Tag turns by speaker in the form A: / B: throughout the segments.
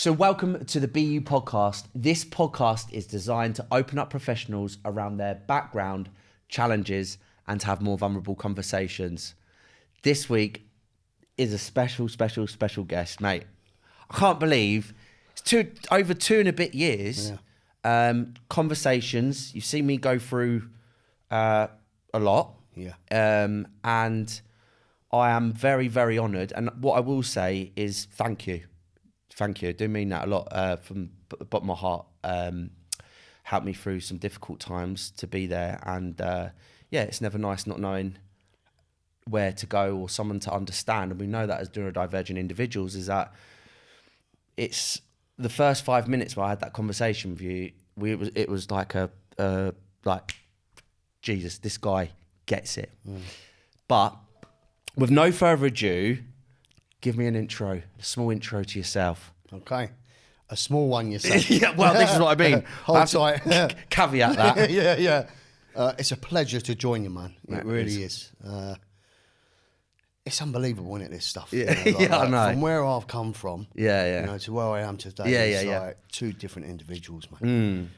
A: So welcome to the BU podcast. This podcast is designed to open up professionals around their background, challenges, and to have more vulnerable conversations. This week is a special guest, mate. I can't believe it's over 2 and a bit years. Yeah. Conversations. You've seen me go through a lot.
B: Yeah.
A: And I am very, very honoured. And what I will say is thank you. Thank you. I do mean that a lot from the bottom of my heart. Helped me through some difficult times to be there. And yeah, it's never nice not knowing where to go or someone to understand. And we know that as neurodivergent individuals is that it's the first 5 minutes where I had that conversation with you. It was like like, Jesus, this guy gets it. But with no further ado, give me a small intro to yourself.
B: Okay. A small one, you say?
A: Yeah, well, this is what I mean.
B: Hold tight.
A: Caveat that.
B: Yeah. It's a pleasure to join you, man. It really is. It's unbelievable, isn't it, this stuff?
A: Yeah,
B: I
A: know.
B: From where I've come from, to where I am today, it's like two different individuals, man.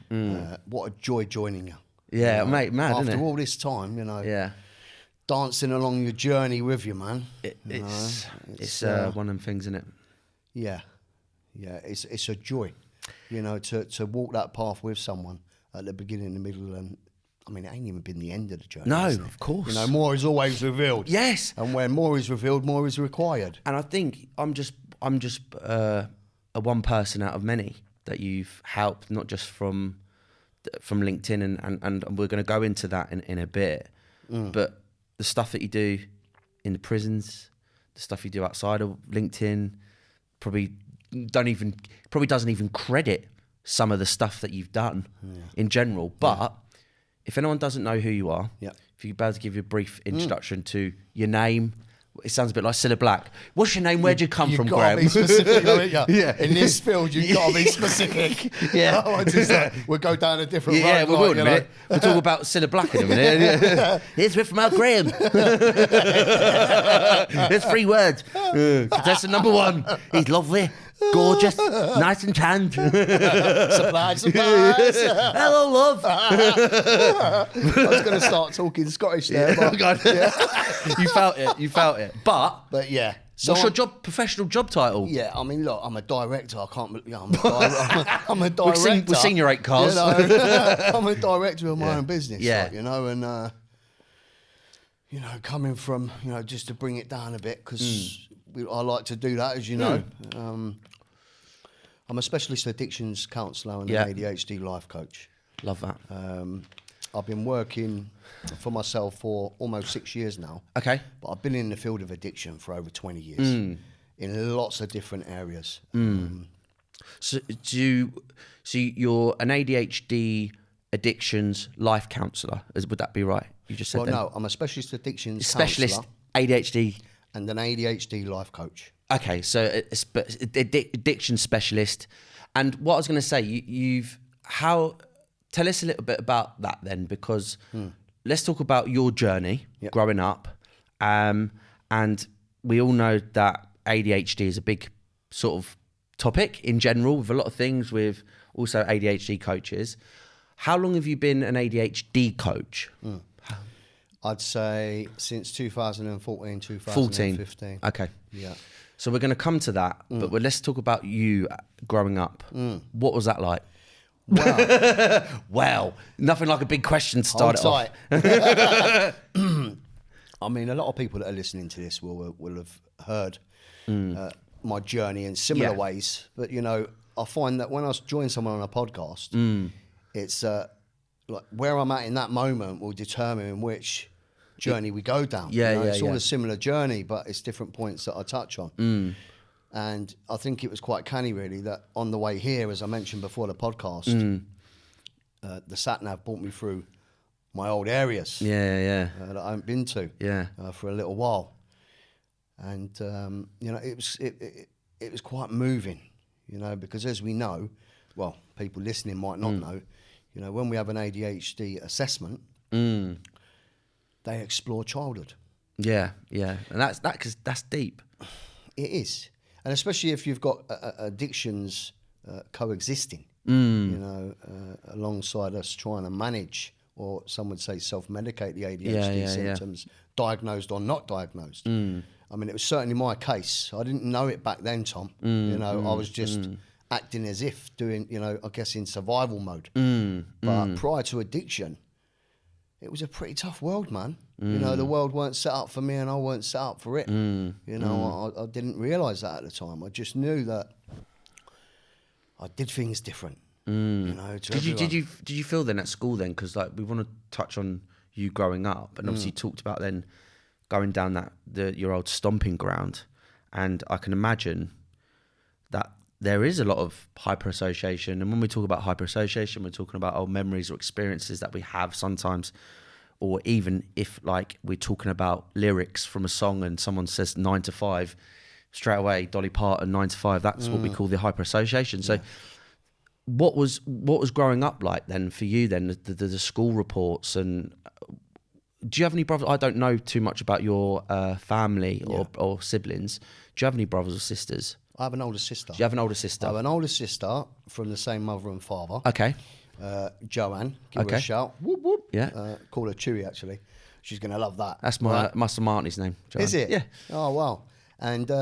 B: What a joy joining you.
A: Yeah, mate, mad, isn't it?
B: After all this time, dancing along your journey with you, man.
A: It's one of them things, isn't it?
B: Yeah, it's a joy, to walk that path with someone at the beginning, the middle, and I mean, it ain't even been the end of the journey.
A: No, of course.
B: More is always revealed.
A: Yes,
B: and when more is revealed, more is required.
A: And I think I'm just a one person out of many that you've helped, not just from LinkedIn, and we're going to go into that in a bit, but the stuff that you do in the prisons, the stuff you do outside of LinkedIn, probably doesn't even credit some of the stuff that you've done in general. But if anyone doesn't know who you are, if you'd be able to give you a brief introduction to your name. It sounds a bit like Cilla Black. What's your name? Where'd you come from, Graham?
B: You've got to be specific, haven't you?
A: Yeah.
B: In this field, you've got to be specific. We'll go down a different road.
A: Yeah, we will in a minute. We'll talk about Cilla Black in a minute. Here's with from our Graham. There's 3 words. Contestant number 1. He's lovely, gorgeous, nice and tanned.
B: Surprise.
A: Hello, love.
B: I was going to start talking Scottish there. But,
A: You felt it. But
B: yeah.
A: So what's your professional job title?
B: Yeah, I mean, look, I'm a director. I can't. I'm a director.
A: We've seen your 8 cars.
B: I'm a director of my own business.
A: Yeah.
B: And coming from just to bring it down a bit because I like to do that, as you know. I'm a specialist addictions counsellor and an ADHD life coach.
A: Love that.
B: I've been working for myself for almost 6 years now. Okay. But I've been in the field of addiction for over 20 years in lots of different areas.
A: So you're an ADHD addictions life counsellor. Would that be right? You just said that.
B: No, I'm a specialist addictions
A: specialist
B: counsellor
A: ADHD
B: and an ADHD life coach.
A: Okay, so addiction specialist. And what I was going to say, tell us a little bit about that then, because let's talk about your journey growing up. And we all know that ADHD is a big sort of topic in general with a lot of things, with also ADHD coaches. How long have you been an ADHD coach?
B: I'd say since 2014, 2015.
A: Okay.
B: Yeah.
A: So we're going to come to that, but let's talk about you growing up. What was that like?
B: Wow.
A: Wow. Nothing like a big question to start it off.
B: I mean, a lot of people that are listening to this will have heard my journey in similar ways. But, I find that when I join someone on a podcast, it's like where I'm at in that moment will determine which journey we go down. It's all a similar journey, but it's different points that I touch on. And I think it was quite canny, really, that on the way here, as I mentioned before the podcast, the sat-nav brought me through my old areas that I haven't been to for a little while. And, it was quite moving, because as we know, well, people listening might not know, when we have an ADHD assessment, they explore childhood.
A: Yeah. And that's deep.
B: It is. And especially if you've got addictions coexisting, alongside us trying to manage, or some would say self-medicate the ADHD symptoms, diagnosed or not diagnosed. I mean, it was certainly my case. I didn't know it back then, Tom. I was just acting as if doing, I guess in survival mode. But prior to addiction, it was a pretty tough world, man. The world weren't set up for me and I weren't set up for it. I didn't realise that at the time. I just knew that I did things different. Did you feel then at school then? Because like we want to touch on you growing up, and obviously you talked about then going down your old stomping ground, and I can imagine that there is a lot of hyper-association. And when we talk about hyper-association, we're talking about old memories or experiences that we have sometimes, or even if like we're talking about lyrics from a song and someone says 9 to 5, straight away Dolly Parton 9 to 5. That's what we call the hyper-association. So. What was growing up like then for you then, the school reports, and do you have any brothers? I don't know too much about your family or siblings. Do you have any brothers or sisters? I have an older sister.
A: Do you have an older sister?
B: I have an older sister from the same mother and father.
A: Okay.
B: Joanne, give her a shout. Whoop, whoop.
A: Yeah.
B: Call her Chewy, actually. She's going to love that.
A: That's my auntie's name. Joanne.
B: Is it?
A: Yeah.
B: Oh, wow. And, grew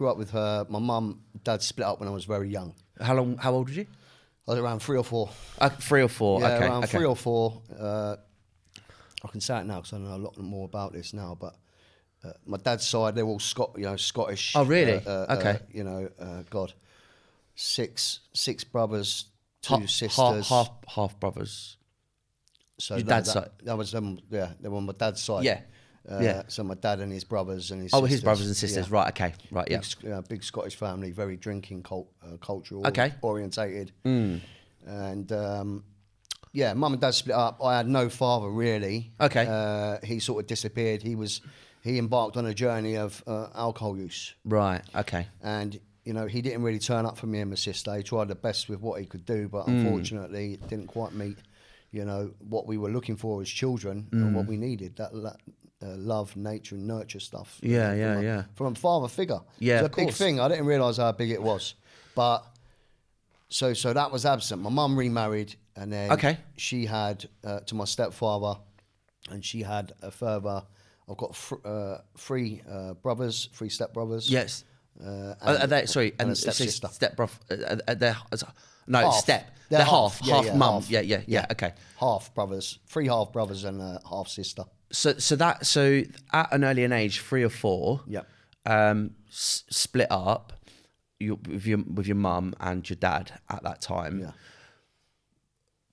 B: up with her. My mum, dad split up when I was very young.
A: How old were you?
B: I was around 3 or 4.
A: 3 or 4,
B: yeah,
A: okay.
B: Around 3 or 4. I can say it now because I know a lot more about this now, but my dad's side, they're all Scottish.
A: Oh, really? Okay.
B: Six brothers, 2 sisters.
A: Half brothers.
B: So
A: your dad's side?
B: That was them, they were on my dad's side.
A: Yeah.
B: So my dad and his brothers and his sisters.
A: His brothers and sisters, right, okay. Right, yeah.
B: Big Scottish family, very drinking, cultural, orientated. And, mum and dad split up. I had no father, really.
A: Okay.
B: He sort of disappeared. He embarked on a journey of alcohol use.
A: Right, okay.
B: And, he didn't really turn up for me and my sister. He tried the best with what he could do, but unfortunately it didn't quite meet, what we were looking for as children and what we needed, that love, nature and nurture stuff. From a father figure.
A: Yeah,
B: it was a big thing. I didn't realise how big it was. But so that was absent. My mum remarried, and then she had to my stepfather, and she had a further. I've got 3 brothers, 3 stepbrothers.
A: Yes. Are they, sorry,
B: and a stepsister.
A: They're half mum.
B: Half.
A: Yeah. Okay.
B: Half brothers, 3 half brothers and a half sister.
A: So at an early age, 3 or 4.
B: Yeah.
A: Split up. With your mum and your dad at that time.
B: Yeah.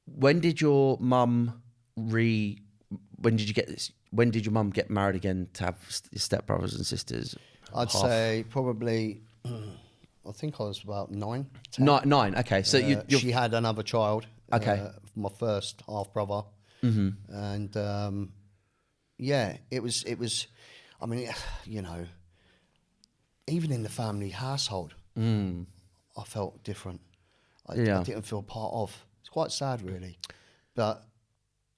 A: When did your mum When did your mum get married again to have stepbrothers and sisters?
B: I'd say probably. I think I was about 9. 10.
A: 9. Okay, so
B: she had another child.
A: Okay.
B: My first half brother. And it was. I mean, even in the family household, I felt different. I didn't feel part of. It's quite sad, really. But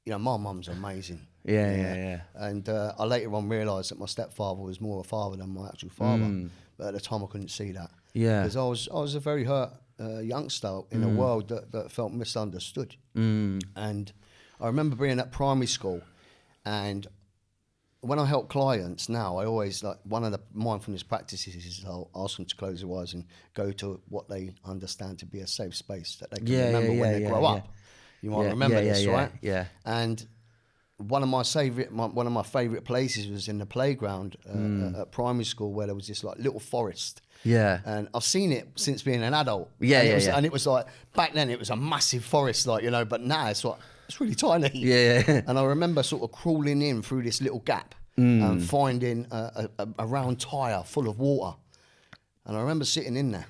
B: my mum's amazing.
A: Yeah.
B: And I later on realised that my stepfather was more a father than my actual father. But at the time, I couldn't see that.
A: Yeah.
B: Because I was a very hurt youngster in a world that felt misunderstood. And I remember being at primary school, and when I help clients now, I always one of the mindfulness practices is I'll ask them to close their eyes and go to what they understand to be a safe space that they can remember when they grow up. You might remember this, right?
A: Yeah.
B: And one of my favourite places was in the playground at primary school, where there was this little forest.
A: Yeah.
B: And I've seen it since being an adult.
A: And
B: it was back then it was a massive forest, but now it's really tiny.
A: Yeah.
B: And I remember sort of crawling in through this little gap and finding a round tyre full of water. And I remember sitting in there.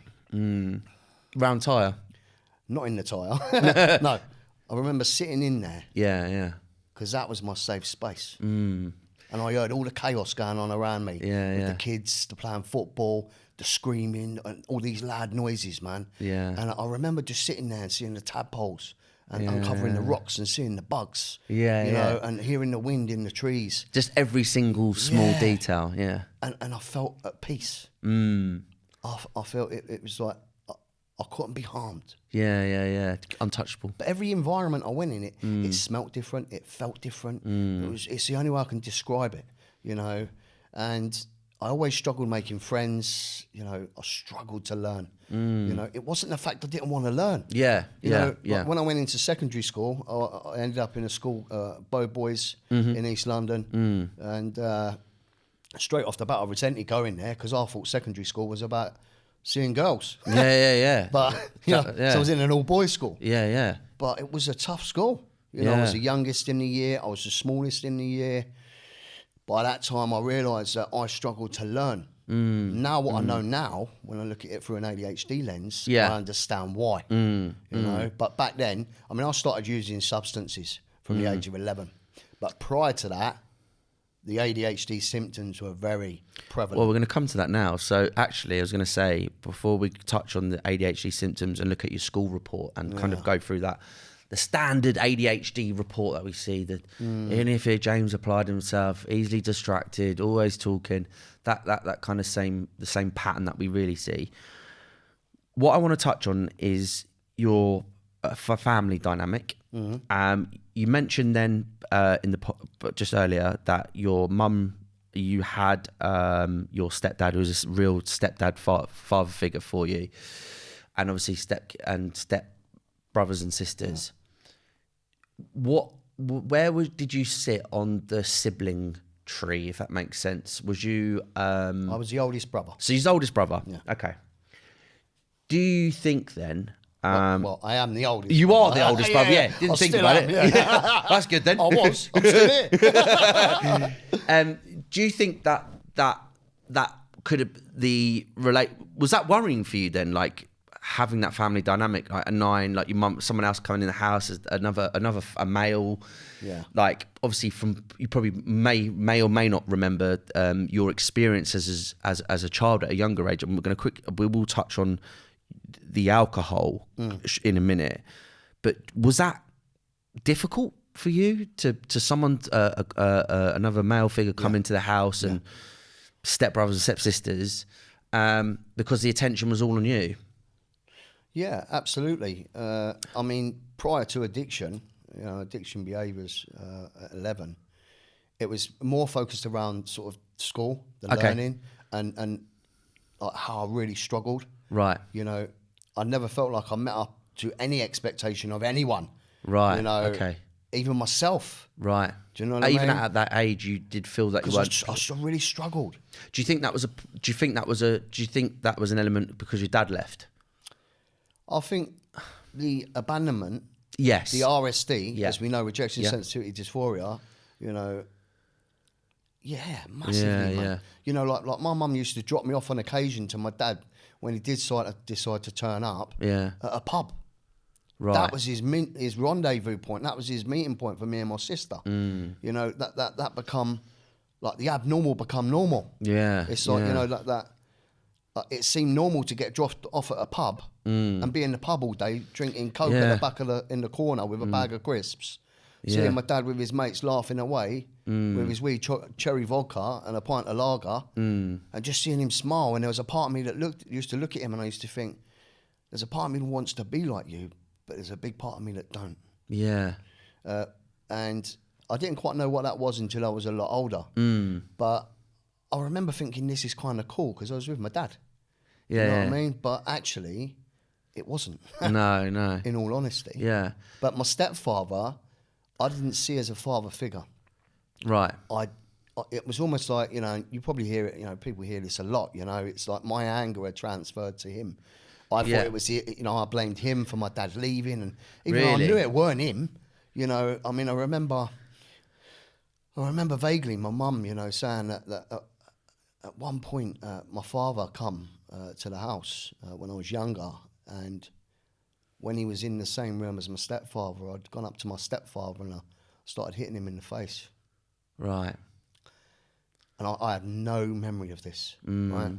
A: Round tyre?
B: Not in the tyre. No. I remember sitting in there.
A: Yeah.
B: Because that was my safe space. And I heard all the chaos going on around me. With the kids, the playing football, the screaming, and all these loud noises, man.
A: Yeah.
B: And I remember just sitting there and seeing the tadpoles and uncovering the rocks and seeing the bugs.
A: Yeah,
B: you know, and hearing the wind in the trees.
A: Just every single small detail. Yeah.
B: And I felt at peace. I felt it was like I couldn't be harmed.
A: Yeah. Untouchable.
B: But every environment I went in, it smelt different. It felt different. It's the only way I can describe it, you know. And I always struggled making friends. You know, I struggled to learn. You know, it wasn't the fact I didn't want to learn.
A: Yeah.
B: You know, like when I went into secondary school, I ended up in a school, Bow Boys in East London, and straight off the bat, I resented going there because I thought secondary school was about seeing girls.
A: Yeah.
B: But you know, so I was in an all boys school.
A: Yeah.
B: But it was a tough school. You know, I was the youngest in the year. I was the smallest in the year. By that time, I realised that I struggled to learn. Now, what I know now, when I look at it through an ADHD lens, I understand why. You know, but back then, I mean, I started using substances from the age of 11. But prior to that, the ADHD symptoms were very prevalent.
A: Well, we're going to come to that now. So actually, I was going to say, before we touch on the ADHD symptoms and look at your school report and kind of go through that, the standard ADHD report that we see, that even if James applied himself, easily distracted, always talking, that kind of the same pattern that we really see. What I want to touch on is your family dynamic. You mentioned then just earlier that your mum, you had your stepdad, who was a real stepdad father figure for you, and obviously step brothers and sisters. Did you sit on the sibling tree, if that makes sense? Was you? I
B: was the oldest brother.
A: So he's the oldest brother.
B: Yeah.
A: Okay. Do you think then?
B: Well, I am the oldest.
A: You are the oldest brother. Yeah. Didn't think about it.
B: Yeah.
A: That's good then.
B: I was. I'm still here.
A: Do you think that could have was that worrying for you then? Like having that family dynamic, like a 9, like your mum, someone else coming in the house as a male.
B: Yeah.
A: Like obviously you probably may or may not remember your experiences as a child at a younger age. And we will touch on the alcohol in a minute, but was that difficult for you to someone another male figure come into the house and stepbrothers and stepsisters because the attention was all on you?
B: Yeah, absolutely. I mean, prior to addiction behaviours at 11, it was more focused around sort of school, the learning, and like how I really struggled.
A: Right.
B: You know, I never felt like I met up to any expectation of anyone.
A: Right.
B: You know,
A: okay.
B: Even myself.
A: Right.
B: Do you know what I mean?
A: Even at that age, you did feel that you weren't.
B: I really struggled.
A: Do you think that was an element because your dad left?
B: I think the abandonment.
A: Yes.
B: The RSD, as we know, rejection sensitivity dysphoria. You know. Yeah, massively. Man. You know, like my mum used to drop me off on occasion to my dad when he did decide to turn up at a pub. Right. That was his rendezvous point. That was his meeting point for me and my sister. You know, that become like the abnormal become normal. Yeah. It's like, you know, like that. It seemed normal to get dropped off at a pub and be in the pub all day drinking Coke at the back in the corner with a bag of crisps. Seeing my dad with his mates laughing away with his wee cherry vodka and a pint of lager, and just seeing him smile. And there was a part of me that used to look at him, and I used to think, there's a part of me that wants to be like you, but there's a big part of me that don't. Yeah. And I didn't quite know what that was until I was a lot older. But I remember thinking this is kind of cool because I was with my dad. Yeah. You know what I mean? But actually, it wasn't. No. In all honesty. Yeah. But my stepfather, I didn't see as a father figure. Right. It was almost like, you know, you probably hear it, you know, people hear this a lot, you know, it's like my anger had transferred to him. I thought it was, you know, I blamed him for my dad leaving, and even though I knew it weren't him, you know, I mean, I remember vaguely my mum, you know, saying that at one point my father come to the house when I was younger, and when he was in the same room as my stepfather, I'd gone up to my stepfather and I started hitting him in the face. Right. And I have no memory of this, right?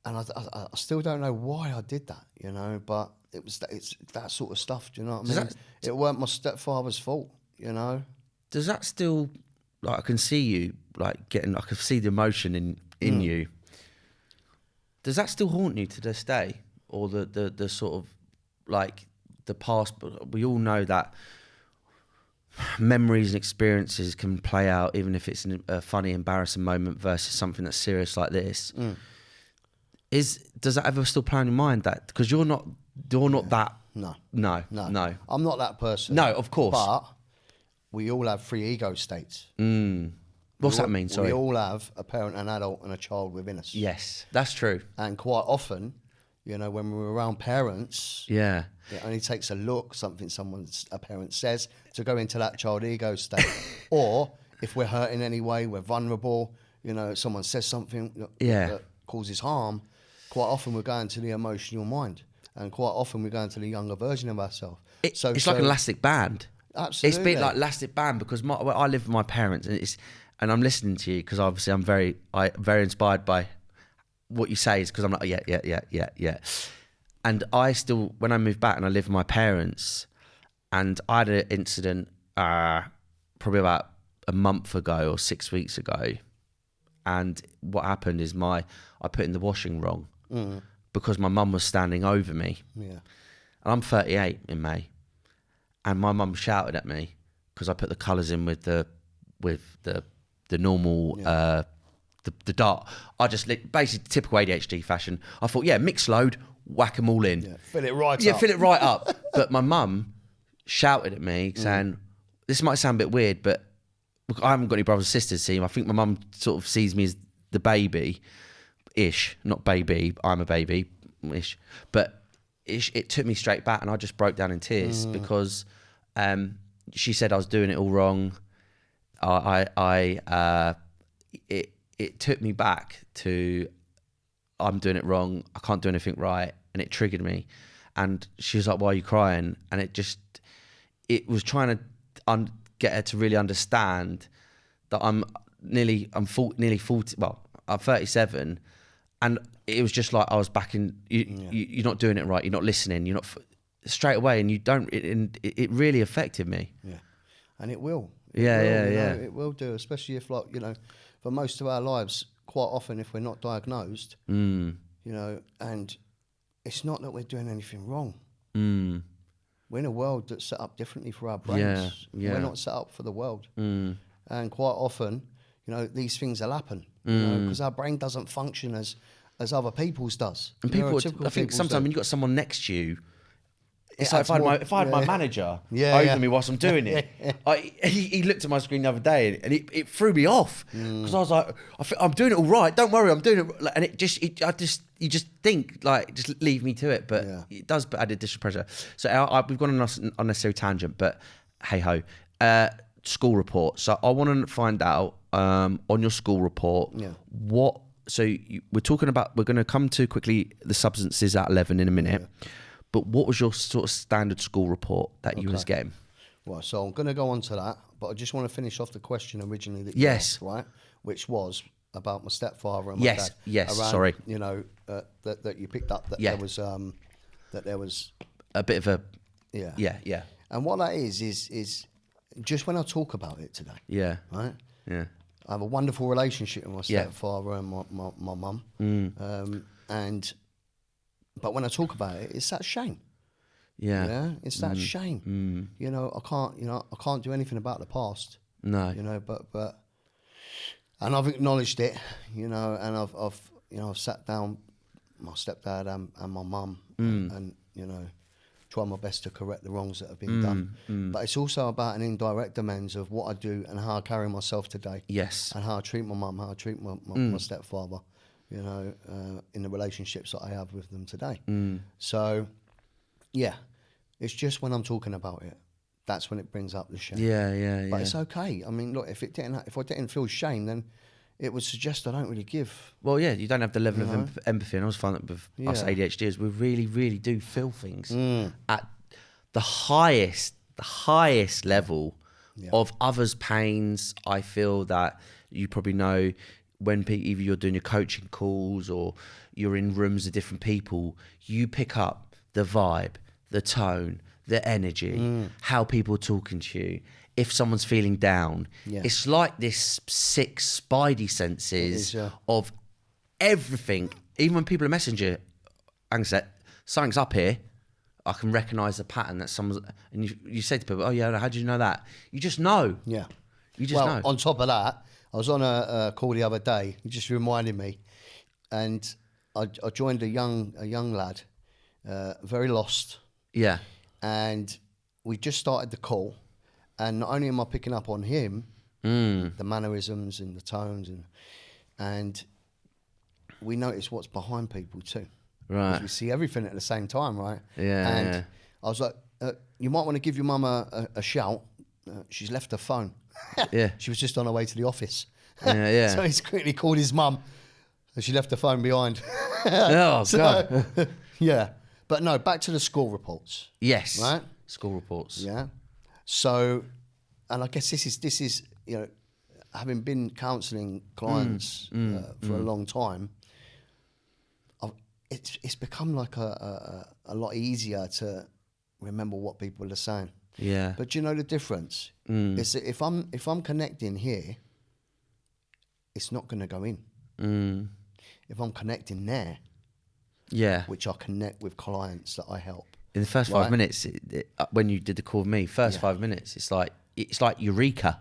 B: and I still don't know why I did that, you know, but it's that sort of stuff, do you know what I mean? It weren't my stepfather's fault, you know.
A: Does that still, like, I can see you, like, I can see the emotion in you. Does that still haunt you to this day? Or the sort of, like, the past? But we all know that memories and experiences can play out, even if it's a funny, embarrassing moment versus something that's serious like this. Does that ever still play in your mind? That because you're not that. No.
B: I'm not that person.
A: No, of course.
B: But we all have 3 ego states.
A: What's that mean? Sorry.
B: We all have a parent, an adult, and a child within us.
A: Yes, that's true.
B: And quite often, you know, when we're around parents, it only takes a look, a parent says, to go into that child ego state. Or if we're hurt in any way, we're vulnerable, you know, someone says something that causes harm, quite often we're going to the emotional mind. And quite often we're going to the younger version of ourselves.
A: It's like an elastic band.
B: Absolutely.
A: It's a bit like elastic band because I live with my parents and I'm listening to you because obviously I'm very inspired by what you say is because I'm like, yeah. And I still, when I moved back and I lived with my parents, and I had an incident probably about a month ago or 6 weeks ago, and what happened is I put in the washing wrong because my mum was standing over me. Yeah. And I'm 38 in May, and my mum shouted at me because I put the colours in with the normal the dart. I just basically typical ADHD fashion. I thought, mix load, whack them all in.
B: Yeah, fill it right up.
A: Yeah, fill it right up. But my mum shouted at me saying, this might sound a bit weird, but look, I haven't got any brothers and sisters, see. I think my mum sort of sees me as the baby-ish. Not baby, I'm a baby-ish. But it took me straight back and I just broke down in tears because she said I was doing it all wrong. It took me back to I'm doing it wrong. I can't do anything right, and it triggered me. And she was like, "Why are you crying?" And it was trying to get her to really understand that I'm nearly 40. Well, I'm 37, and it was just like I was back in. You're not doing it right. You're not listening. You're not straight away, and you don't. It really affected me.
B: Yeah, and it will.
A: It
B: will do, especially if, like, you know, for most of our lives, quite often if we're not diagnosed, you know, and it's not that we're doing anything wrong. We're in a world that's set up differently for our brains. We're not set up for the world. And quite often, you know, these things will happen, you know, because our brain doesn't function as other people's does.
A: And I think sometimes when you've got someone next to you, it's like if I had my manager over me whilst I'm doing it. He looked at my screen the other day and it threw me off because I was like, I'm doing it all right. Don't worry, I'm doing it. And you just think like, just leave me to it. But it does add additional pressure. So we've gone on an unnecessary tangent, but hey ho. School report. So I want to find out on your school report what. So we're going to come to quickly the substances at 11 in a minute. Yeah. But what was your sort of standard school report that you was getting?
B: Right, so I'm going to go on to that, but I just want to finish off the question originally that you asked, right? Which was about my stepfather and my dad.
A: Yes,
B: around,
A: sorry.
B: You know, that you picked up that there was
A: a bit of a...
B: Yeah. And what that is just when I talk about it today.
A: Yeah.
B: Right?
A: Yeah.
B: I have a wonderful relationship with my stepfather and my mum. But when I talk about it, it's that shame. Yeah. It's that shame. You know, I can't do anything about the past.
A: No.
B: You know, but and I've acknowledged it, you know, and I've sat down my stepdad and my mum and, you know, try my best to correct the wrongs that have been done. But it's also about an indirect amends of what I do and how I carry myself today.
A: Yes.
B: And how I treat my mum, how I treat my stepfather. You know, in the relationships that I have with them today. So, yeah, it's just when I'm talking about it, that's when it brings up the shame.
A: Yeah.
B: But it's okay. I mean, look, if I didn't feel shame, then it would suggest I don't really give.
A: Well, yeah, you don't have the level of empathy, and I always find that with us ADHDers, we really, really do feel things at the highest level of others' pains. I feel that you probably know. When either you're doing your coaching calls or you're in rooms of different people, you pick up the vibe, the tone, the energy, how people are talking to you. If someone's feeling down, it's like this six spidey senses of everything. Even when people are messaging you, hang on, something's up here. I can recognise the pattern that someone's... And you say to people, oh yeah, how do you know that? You just know.
B: Yeah.
A: You just know.
B: On top of that, I was on a call the other day. You just reminded me. And I joined a young lad, very lost.
A: Yeah.
B: And we just started the call. And not only am I picking up on him, the mannerisms and the tones, and we notice what's behind people too.
A: Right.
B: We see everything at the same time, right?
A: Yeah.
B: And I was like, you might want to give your mum a shout. She's left her phone.
A: Yeah.
B: She was just on her way to the office.
A: Yeah.
B: So he's quickly called his mum, and she left her phone behind.
A: Oh, God.
B: Yeah. But no, back to the school reports.
A: Yes.
B: Right?
A: School reports.
B: Yeah. So, and I guess this is having been counselling clients for a long time, it's become like a lot easier to remember what people are saying.
A: Yeah.
B: But you know the difference? Is that if I'm connecting here, it's not going to go in. If I'm connecting there, which I connect with clients that I help.
A: In the first 5 minutes, when you did the call with me, 5 minutes, it's like eureka.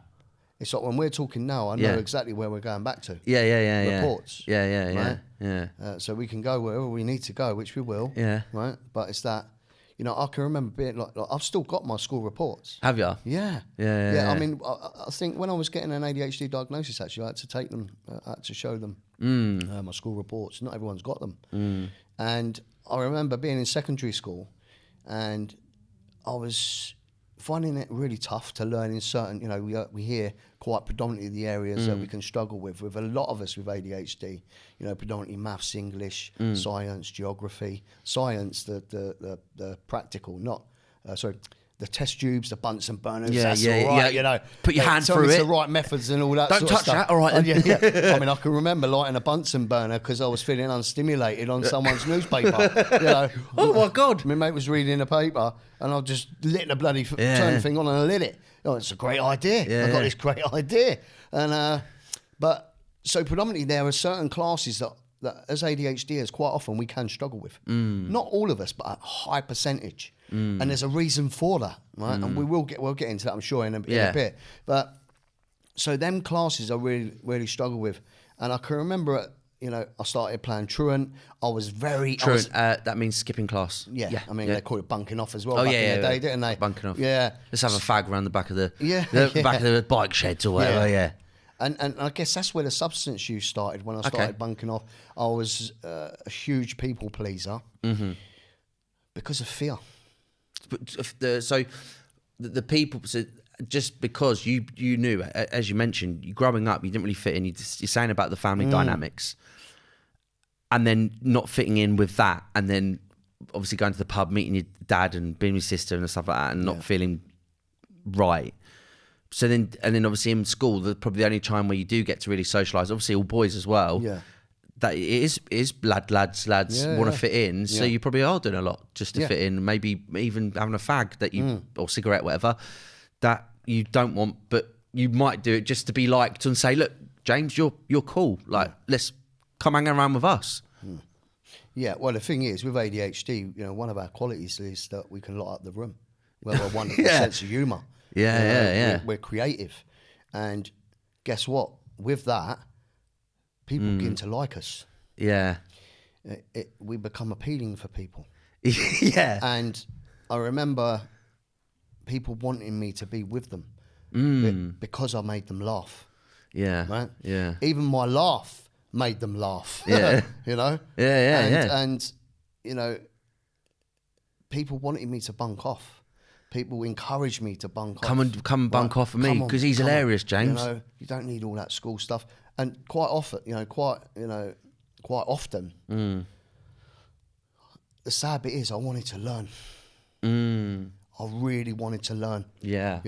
B: It's like when we're talking now, I know exactly where we're going back to.
A: Yeah.
B: Reports.
A: Yeah.
B: So we can go wherever we need to go, which we will.
A: Yeah.
B: Right. But it's that, I can remember being like I've still got my school reports.
A: Have you?
B: Yeah.
A: Yeah.
B: I mean, I think when I was getting an ADHD diagnosis, actually, I had to take them, I had to show them my school reports. Not everyone's got them. And I remember being in secondary school, and I was finding it really tough to learn in certain, we hear quite predominantly the areas that we can struggle with a lot of us with ADHD, predominantly maths, English, science, geography. Science, the practical, not, the test tubes, the Bunsen burners, that's all right,
A: Put your hand through it.
B: the right methods and all that
A: Don't
B: sort of
A: touch
B: stuff.
A: that, all right then.
B: I mean, I can remember lighting a Bunsen burner because I was feeling unstimulated on someone's newspaper.
A: Oh my God.
B: My mate was reading a paper and I just lit the bloody turn the thing on and I lit it. Oh, it's a great idea. I got this great idea. And but so predominantly there are certain classes that as ADHDers quite often we can struggle with. Not all of us, but a high percentage. And there's a reason for that, right? And we'll get into that, I'm sure, in a bit. But so them classes I really struggle with. And I can remember, I started playing truant. I was very...
A: Truant, that means skipping class.
B: Yeah. I mean, they call it bunking off as well
A: back
B: in the day, didn't they?
A: Bunking off.
B: Yeah.
A: Let's have a fag around the back of the
B: back
A: of the bike sheds or whatever,
B: And I guess that's where the substance use started. When I started bunking off, I was a huge people pleaser because of fear.
A: So the people, so just because you knew, as you mentioned, growing up, you didn't really fit in. You're saying about the family dynamics, and then not fitting in with that, and then obviously going to the pub, meeting your dad and being with your sister and stuff like that, and not feeling right. So then, and then obviously in school, probably the only time where you do get to really socialise, obviously all boys as well.
B: Yeah.
A: That it is lads want to fit in. So you probably are doing a lot just to fit in. Maybe even having a fag that you or cigarette, whatever, that you don't want, but you might do it just to be liked and say, look, James, you're cool. Like, let's come hang around with us.
B: Yeah. Well, the thing is, with ADHD, one of our qualities is that we can light up the room. We have a wonderful sense of humour. We're creative, and guess what? With that, people begin to like us.
A: Yeah.
B: We become appealing for people.
A: Yeah.
B: And I remember people wanting me to be with them because I made them laugh.
A: Yeah.
B: Right?
A: Yeah.
B: Even my laugh made them laugh.
A: Yeah.
B: And people wanted me to bunk off. People encouraged me to bunk off.
A: Come and bunk off with me because he's hilarious, James.
B: You don't need all that school stuff. And quite often, the sad bit is I wanted to learn. I really wanted to learn.
A: Yeah.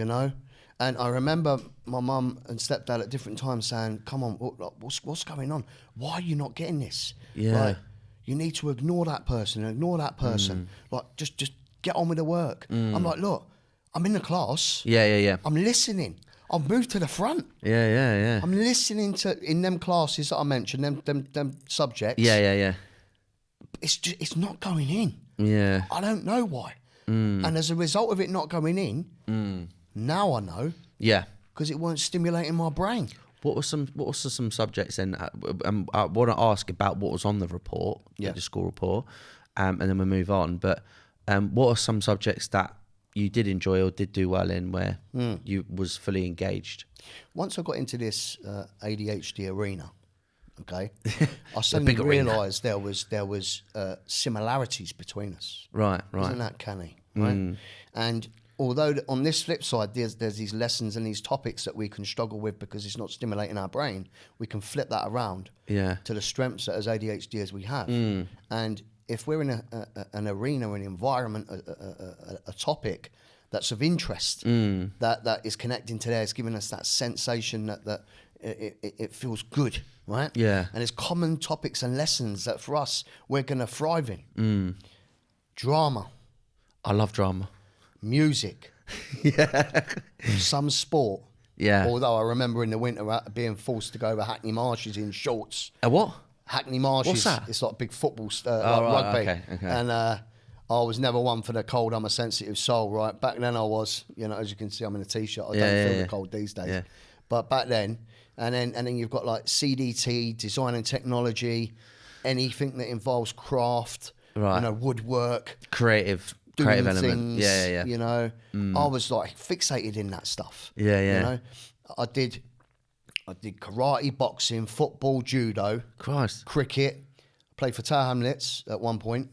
B: And I remember my mum and stepdad at different times saying, come on, what's going on? Why are you not getting this?
A: Yeah.
B: Like, you need to ignore that person, like just get on with the work. I'm like, look, I'm in the class.
A: Yeah.
B: I'm listening. I've moved to the front.
A: Yeah.
B: I'm listening to in them classes that I mentioned, them subjects.
A: Yeah.
B: It's not going in.
A: Yeah.
B: I don't know why. And as a result of it not going in, now I know.
A: Yeah.
B: Because it weren't stimulating my brain.
A: What were some subjects then? I want to ask about what was on the report, the school report, and then we'll move on. But what are some subjects that you did enjoy or did do well in, where you was fully engaged?
B: Once I got into this ADHD arena, okay, I suddenly realised there was similarities between us.
A: Right.
B: Isn't that canny? Right. And although on this flip side, there's these lessons and these topics that we can struggle with because it's not stimulating our brain, we can flip that around to the strengths that as ADHDers we have. And if we're in an arena, an environment, a topic that's of interest, that is connecting to theirs, giving us that sensation that it feels good, right?
A: Yeah.
B: And it's common topics and lessons that for us, we're going to thrive in. Drama.
A: I love drama.
B: Music. Some sport.
A: Yeah.
B: Although I remember in the winter being forced to go over Hackney Marshes in shorts.
A: A what?
B: Hackney Marshes.
A: What's that?
B: It's like big football, rugby.
A: Okay.
B: And I was never one for the cold. I'm a sensitive soul, right? Back then I was, as you can see, I'm in a t-shirt. I don't feel the cold these days. Yeah. But back then, and then you've got like CDT, design and technology, anything that involves craft, woodwork,
A: creative element.
B: Things,
A: Yeah.
B: I was like fixated in that stuff.
A: Yeah.
B: I did karate, boxing, football, judo, cricket. Played for Tower Hamlets at one point,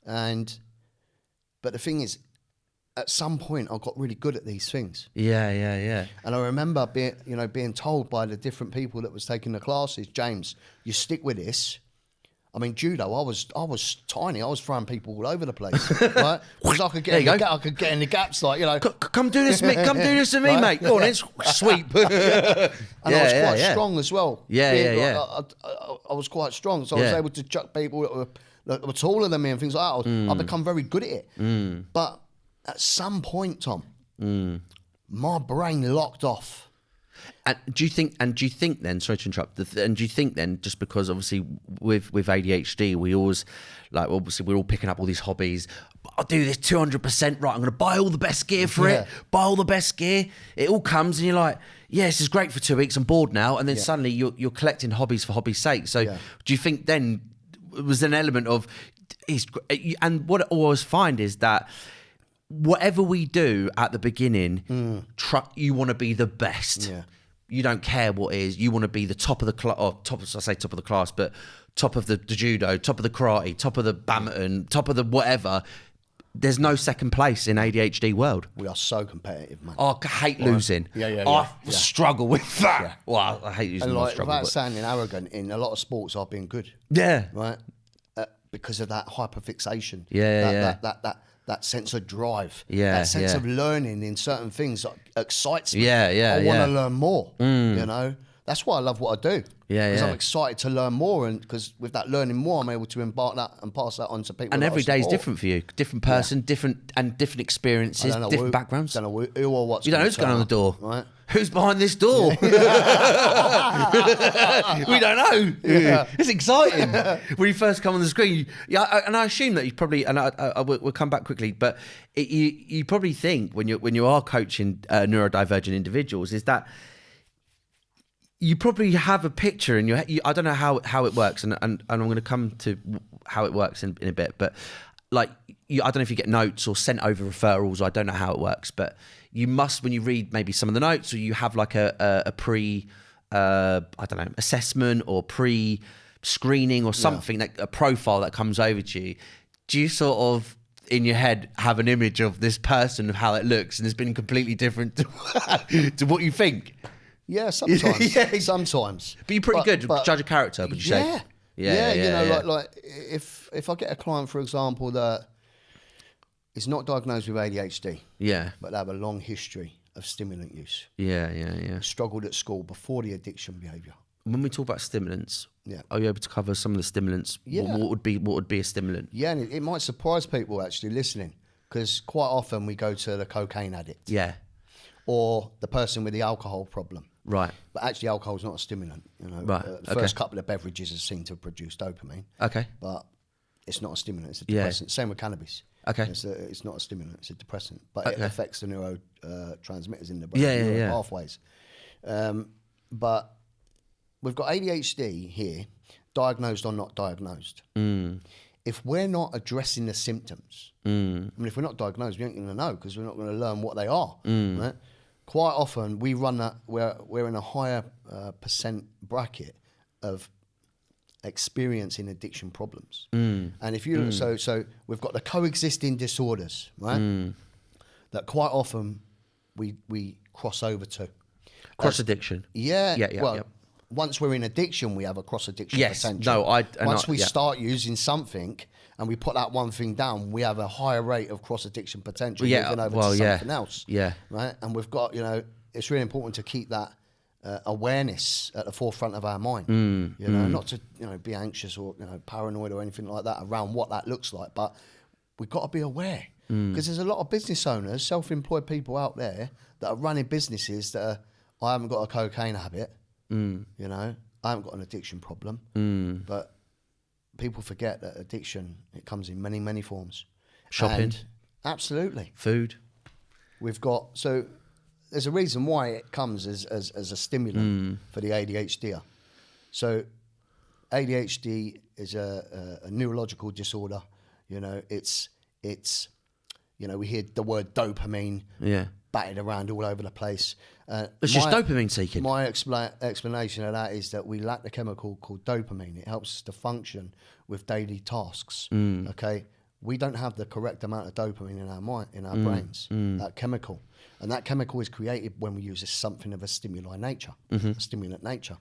B: but the thing is, at some point I got really good at these things.
A: Yeah.
B: And I remember being told by the different people that was taking the classes, James, you stick with this. I mean, judo, I was tiny. I was throwing people all over the place, right? Because I could get in the gaps, like,
A: Come do this, mate. Come do this to me, right? Mate. Go on, let's sweep.
B: And I was quite strong as well.
A: Yeah.
B: I was quite strong, so I was able to chuck people that were taller than me and things like that. I've become very good at it. But at some point, Tom, my brain locked off.
A: And do you think then, sorry to interrupt, and do you think then, just because obviously with ADHD, we always, like, obviously we're all picking up all these hobbies, I'll do this 200%, right, I'm going to buy all the best gear for it, buy all the best gear, it all comes and you're like, yeah, this is great for 2 weeks, I'm bored now, and then suddenly you're collecting hobbies for hobby's sake. So do you think then, it was an element of, and what I always find is that whatever we do at the beginning, you want to be the best.
B: Yeah.
A: You don't care what it is. You want to be the top of the class, or top of the class, but top of the judo, top of the karate, top of the badminton, top of the whatever. There's no second place in ADHD world.
B: We are so competitive, man.
A: I hate losing. I struggle with that. Yeah. Well, I hate losing.
B: And like, without sounding arrogant, in a lot of sports, I've been good.
A: Yeah.
B: Right. Because of that hyperfixation. That sense of drive, that sense of learning in certain things that excites me. I want to learn more. That's why I love what I do. Because I'm excited to learn more, and because with that learning more, I'm able to impart that and pass that on to people.
A: And every day is different for you, different person, different experiences, different backgrounds.
B: Don't know who or what's.
A: You don't know who's going on the door,
B: right?
A: Who's behind this door? We don't know. It's exciting. When you first come on the screen, and I assume that you probably, and I will come back quickly, but you probably think when you are coaching neurodivergent individuals is that you probably have a picture in your head. I don't know how it works, and I'm going to come to how it works in a bit, but like, I don't know if you get notes or sent over referrals, or I don't know how it works, but you must, when you read maybe some of the notes, or you have like a pre, I don't know, assessment or pre-screening or something, like a profile that comes over to you. Do you sort of, in your head, have an image of this person, of how it looks, and it's been completely different to what you think?
B: Yeah, sometimes. Sometimes.
A: But you're pretty good to judge a character, would you say?
B: Yeah. Like if I get a client, for example, that is not diagnosed with ADHD, but they have a long history of stimulant use.
A: Yeah.
B: Struggled at school before the addiction behaviour.
A: when we talk about stimulants,
B: Yeah.
A: are you able to cover some of the stimulants?
B: Yeah.
A: What would be a stimulant?
B: Yeah, and it might surprise people actually listening, because quite often we go to the cocaine addict
A: Yeah.
B: or the person with the alcohol problem.
A: Right.
B: But actually, alcohol's not a stimulant. You know,
A: Right,
B: the first couple of beverages are seen to produce dopamine.
A: Okay.
B: But it's not a stimulant. It's a
A: Yeah.
B: depressant. Same with cannabis.
A: Okay.
B: It's not a stimulant. It's a depressant. But it affects the neurotransmitters in the brain.
A: Yeah.
B: Pathways. But we've got ADHD here, diagnosed or not diagnosed. If we're not addressing the symptoms, I mean, if we're not diagnosed, we ain't going to know, because we're not going to learn what they are. Right? Quite often, we run that. We're in a higher percent bracket of experiencing addiction problems. And if you so we've got the coexisting disorders, right? That quite often we cross over to
A: Cross addiction.
B: Yeah. Well,
A: yeah.
B: once we're in addiction, we have a cross addiction
A: Yes.
B: potential.
A: No,
B: Once we start using something and we put that one thing down, we have a higher rate of cross addiction potential moving over to something else.
A: Yeah.
B: Right. And we've got, it's really important to keep that awareness at the forefront of our mind. Not to be anxious or paranoid or anything like that around what that looks like, but we've got to be aware, because there's a lot of business owners, self-employed people out there that are running businesses that are, I haven't got a cocaine habit, I haven't got an addiction problem, but people forget that addiction, it comes in many, many forms.
A: Shopping.
B: And absolutely.
A: Food.
B: We've got, so there's a reason why it comes as a stimulant for the ADHD. So ADHD is a neurological disorder. It's we hear the word dopamine batted around all over the place.
A: It's just dopamine seeking.
B: My explanation of that is that we lack the chemical called dopamine. It helps us to function with daily tasks. Okay, we don't have the correct amount of dopamine in our mind, in our brains. That chemical, and that chemical is created when we use something of a stimuli nature, a stimulant nature.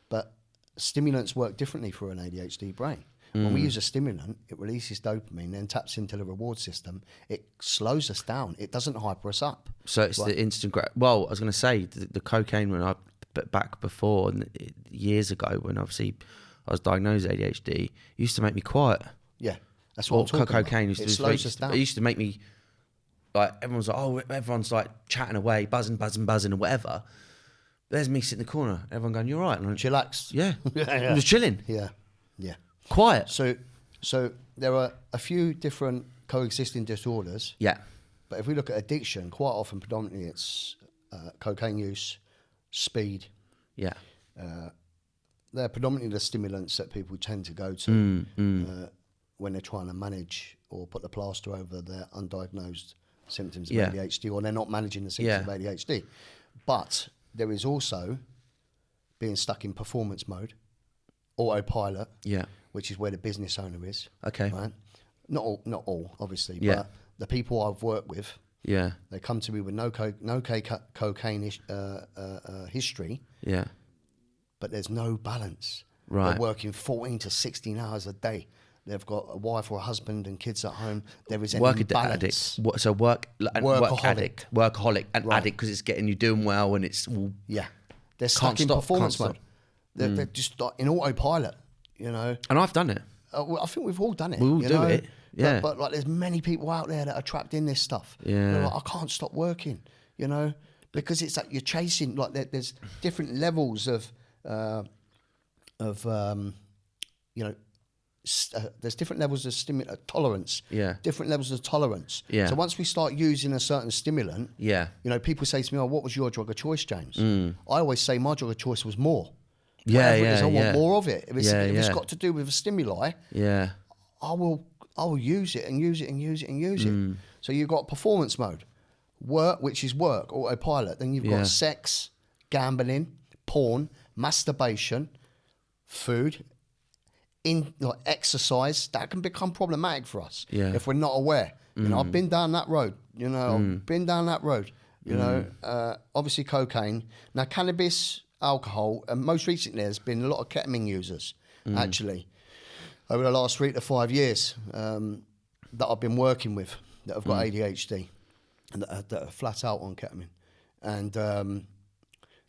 B: But stimulants work differently for an ADHD brain. When we use a stimulant, it releases dopamine, then taps into the reward system. It slows us down. It doesn't hyper us up.
A: So it's the instant well, I was going to say the cocaine, when I back before years ago, when obviously I was diagnosed with ADHD, used to make me quiet.
B: Yeah, that's what I'm talking
A: cocaine
B: about.
A: Used
B: it
A: to
B: slows us down.
A: It used to make me, like, everyone's like chatting away, buzzing or whatever. There's me sitting in the corner, everyone going, "You're right." And I'm,
B: chillaxed.
A: Yeah. I'm just chilling.
B: Yeah.
A: Quiet.
B: So there are a few different coexisting disorders.
A: Yeah.
B: But if we look at addiction, quite often predominantly it's cocaine use, speed.
A: Yeah.
B: They're predominantly the stimulants that people tend to go to when they're trying to manage or put the plaster over their undiagnosed symptoms of ADHD, or they're not managing the symptoms of ADHD. But there is also being stuck in performance mode, autopilot, which is where the business owner is.
A: Okay.
B: Right? Not all, obviously,
A: Yeah.
B: but the people I've worked with, they come to me with no cocaine history.
A: Yeah.
B: But there's no balance.
A: Right.
B: They're working 14 to 16 hours a day. They've got a wife or a husband and kids at home. There is an imbalance.
A: Workaholic and addict, because it's getting you doing well and it's all...
B: Yeah. They're stuck in performance mode. They're just like in autopilot, And
A: I've done it.
B: I think we've all done it.
A: We all do it. Yeah.
B: But like, there's many people out there that are trapped in this stuff.
A: Yeah.
B: They're like, I can't stop working, because it's like you're chasing, like there's different levels of there's different levels of tolerance.
A: Yeah.
B: Different levels of tolerance.
A: Yeah.
B: So once we start using a certain stimulant,
A: Yeah.
B: People say to me, "Oh, what was your drug of choice, James?" I always say my drug of choice was more.
A: Yeah,
B: Whatever it is, I want more of it. If it's got to do with a stimuli, I will use it and use it and use it and use it. So you've got performance mode, work, which is work, autopilot. Then you've got sex, gambling, porn, masturbation, food, exercise. That can become problematic for us if we're not aware. I've been down that road. I've been down that road. Obviously cocaine. Now cannabis, alcohol, and most recently there's been a lot of ketamine users actually over the last 3 to 5 years that I've been working with that have got ADHD and that are flat out on ketamine. And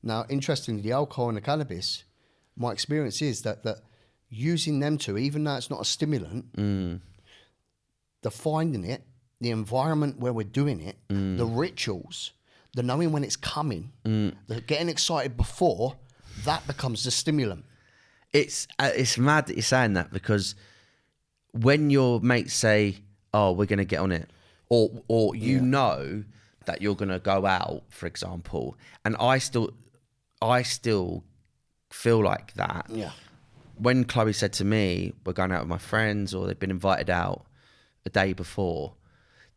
B: now, interestingly, the alcohol and the cannabis my experience is that using them two, even though it's not a stimulant, the finding it, the environment where we're doing it, the rituals, the knowing when it's coming, the getting excited before, that becomes the stimulant.
A: It's mad that you're saying that, because when your mates say, "Oh, we're going to get on it," or you know that you're going to go out, for example, and I still feel like that.
B: Yeah.
A: When Chloe said to me, "We're going out with my friends," or they've been invited out a day before,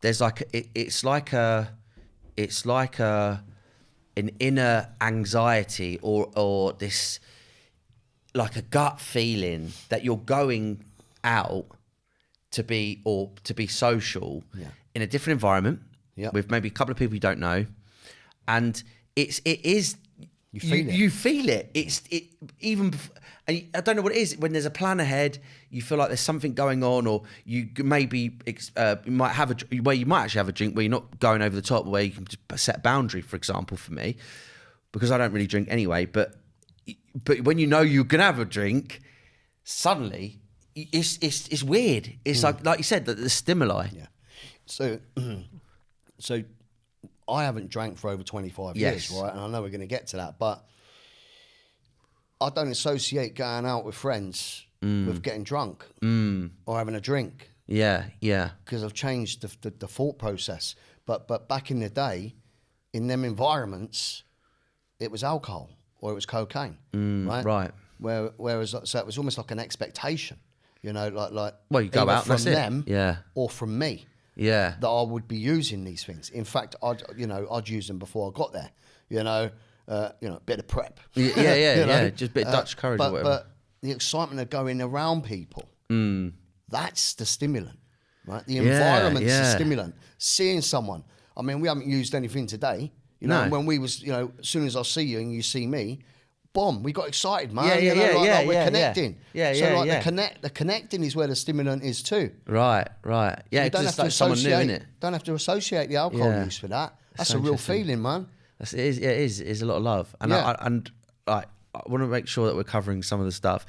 A: there's like it's like an inner anxiety or this, like a gut feeling that you're going out to be social in a different environment with maybe a couple of people you don't know, and it is you feel it. It's even. And I don't know what it is. When there's a plan ahead, you feel like there's something going on, or you maybe you might have where you might actually have a drink where you're not going over the top, where you can just set a boundary. For example, for me, because I don't really drink anyway, but when you know you're gonna have a drink, suddenly it's weird. It's like you said, the stimuli.
B: Yeah. So I haven't drank for over 25 years, right? And I know we're going to get to that, but I don't associate going out with friends with getting drunk or having a drink.
A: Yeah, yeah.
B: Because I've changed the thought process. But back in the day, in them environments, it was alcohol or it was cocaine, right?
A: Right.
B: Whereas, so it was almost like an expectation, you know, like
A: well, you go out
B: from
A: and that's
B: them,
A: yeah,
B: or from me,
A: yeah,
B: that I would be using these things. In fact, I'd use them before I got there, a bit of prep.
A: Yeah, just a bit of Dutch courage or whatever.
B: But the excitement of going around people, that's the stimulant, right? The environment's the stimulant. Seeing someone. I mean, we haven't used anything today. And when we was, as soon as I see you and you see me, boom, we got excited, man. We're connecting. The connecting is where the stimulant is too.
A: Right. Yeah,
B: you don't have to
A: like someone new, innit?
B: Don't have to associate the alcohol use for that. That's a real feeling, man.
A: It is a lot of love, and I want to make sure that we're covering some of the stuff.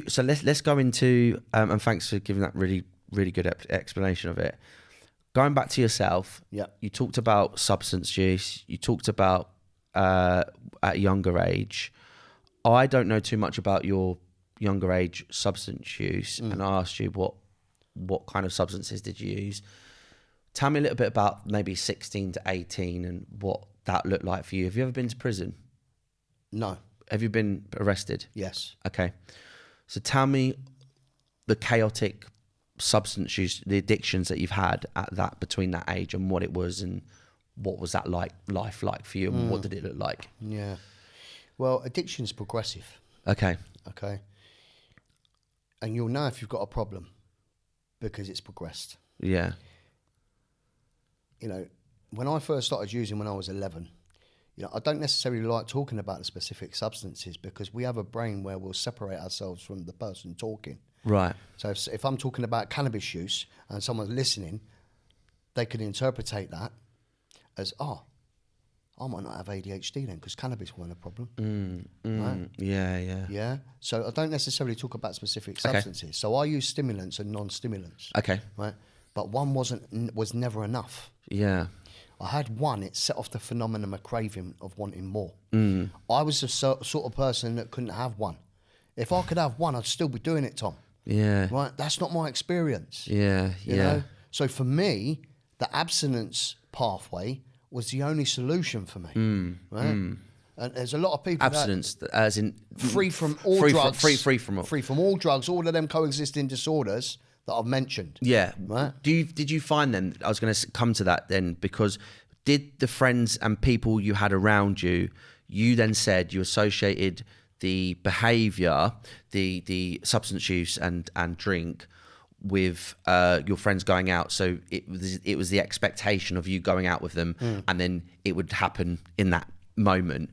A: So let's go into and thanks for giving that really really good explanation of it. Going back to yourself, you talked about substance use. You talked about at a younger age. I don't know too much about your younger age substance use, and I asked you what kind of substances did you use. Tell me a little bit about maybe 16 to 18 and what that looked like for you. Have you ever been to prison?
B: No.
A: Have you been arrested?
B: Yes.
A: Okay. So tell me the chaotic substance use, the addictions that you've had between that age, and what it was, and what was that life like for you, and what did it look like?
B: Yeah. Well, addiction's progressive.
A: Okay.
B: And you'll know if you've got a problem because it's progressed.
A: Yeah.
B: When I first started using when I was 11, I don't necessarily like talking about the specific substances because we have a brain where we'll separate ourselves from the person talking.
A: Right.
B: So if I'm talking about cannabis use and someone's listening, they could interpretate that as, I might not have ADHD then because cannabis wasn't a problem. Right? Yeah. So I don't necessarily talk about specific substances. Okay. So I use stimulants and non-stimulants.
A: Okay.
B: Right. But one was never enough.
A: Yeah.
B: I had one, it set off the phenomenon of craving of wanting more. I was the sort of person that couldn't have one. If I could have one, I'd still be doing it, Tom.
A: Yeah.
B: Right? That's not my experience.
A: Yeah.
B: You know? So for me, the abstinence pathway was the only solution for me. Right? And there's a lot of people
A: abstinence, as in
B: free from all drugs.
A: Free from all
B: drugs, all of them coexisting disorders that I've mentioned.
A: Yeah.
B: Right?
A: Did you find then, I was going to come to that then, because did the friends and people you had around you, you then said you associated the behaviour, the substance use and drink with your friends going out, so it was the expectation of you going out with them, and then it would happen in that moment.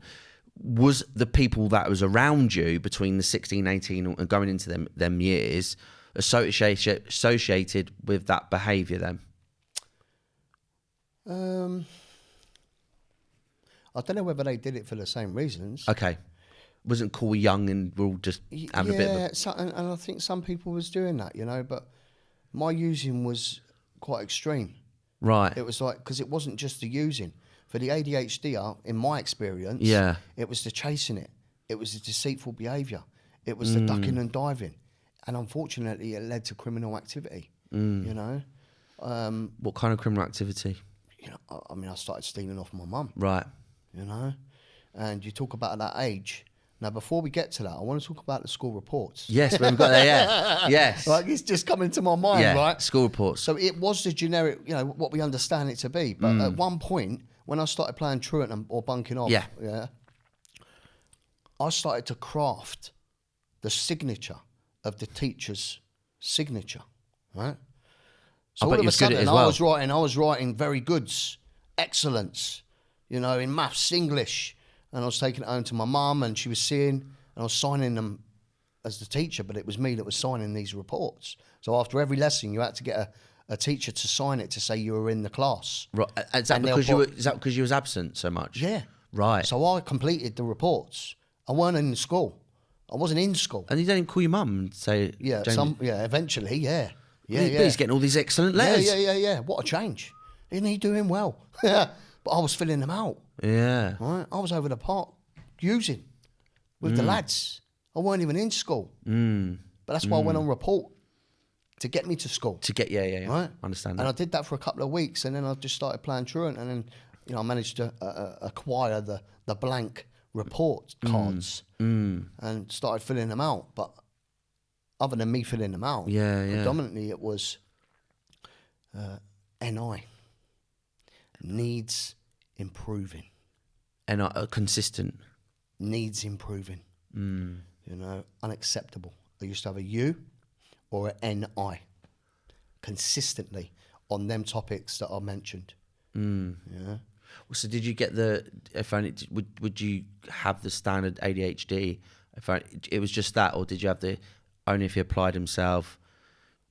A: Was the people that was around you between the 16, 18 and going into them years associated with that behaviour then?
B: I don't know whether they did it for the same reasons.
A: Okay. wasn't cool, young, and we're all just having a bit of a...
B: and I think some people was doing that, you know, but my using was quite extreme.
A: Right.
B: It was like, because it wasn't just the using. For the ADHD, in my experience, it was the chasing it. It was the deceitful behaviour. It was the ducking and diving. And unfortunately, it led to criminal activity, you know.
A: What kind of criminal activity?
B: You know, I mean, I started stealing off my mum.
A: Right.
B: You know, and you talk about that age. Now, before we get to that, I want to talk about the school reports.
A: Yes, we haven't got there yet. Yes.
B: Like, it's just coming to my mind, right?
A: School reports.
B: So it was the generic, you know, what we understand it to be. But at one point, when I started playing truant or bunking off, I started to craft the signature of the teacher's signature, right? So all of a sudden, I was writing very goods, excellence, you know, in maths, English. And I was taking it home to my mum, and she was seeing, and I was signing them as the teacher, but it was me that was signing these reports. So after every lesson, you had to get a teacher to sign it to say you were in the class.
A: Right. Is that because you was absent so much?
B: Yeah.
A: Right.
B: So I completed the reports. I weren't in school. I wasn't in school.
A: And you didn't call your mum and say...
B: Yeah, eventually, yeah.
A: But he's getting all these excellent letters.
B: Yeah. What a change. Isn't he doing well? But I was filling them out.
A: Yeah.
B: Right? I was over the park using with the lads. I weren't even in school. But that's why I went on report to get me to school.
A: To get, yeah.
B: Right?
A: Understand that.
B: And I did that for a couple of weeks, and then I just started playing truant, and then, you know, I managed to acquire the blank report cards and started filling them out. But other than me filling them out, predominantly it was NI. Needs improving.
A: And consistent.
B: Needs improving. You know, unacceptable. I used to have a U or an NI consistently on them topics that I mentioned. Yeah.
A: So did you get would you have the standard ADHD? It was just that, or did you have the only if he applied himself?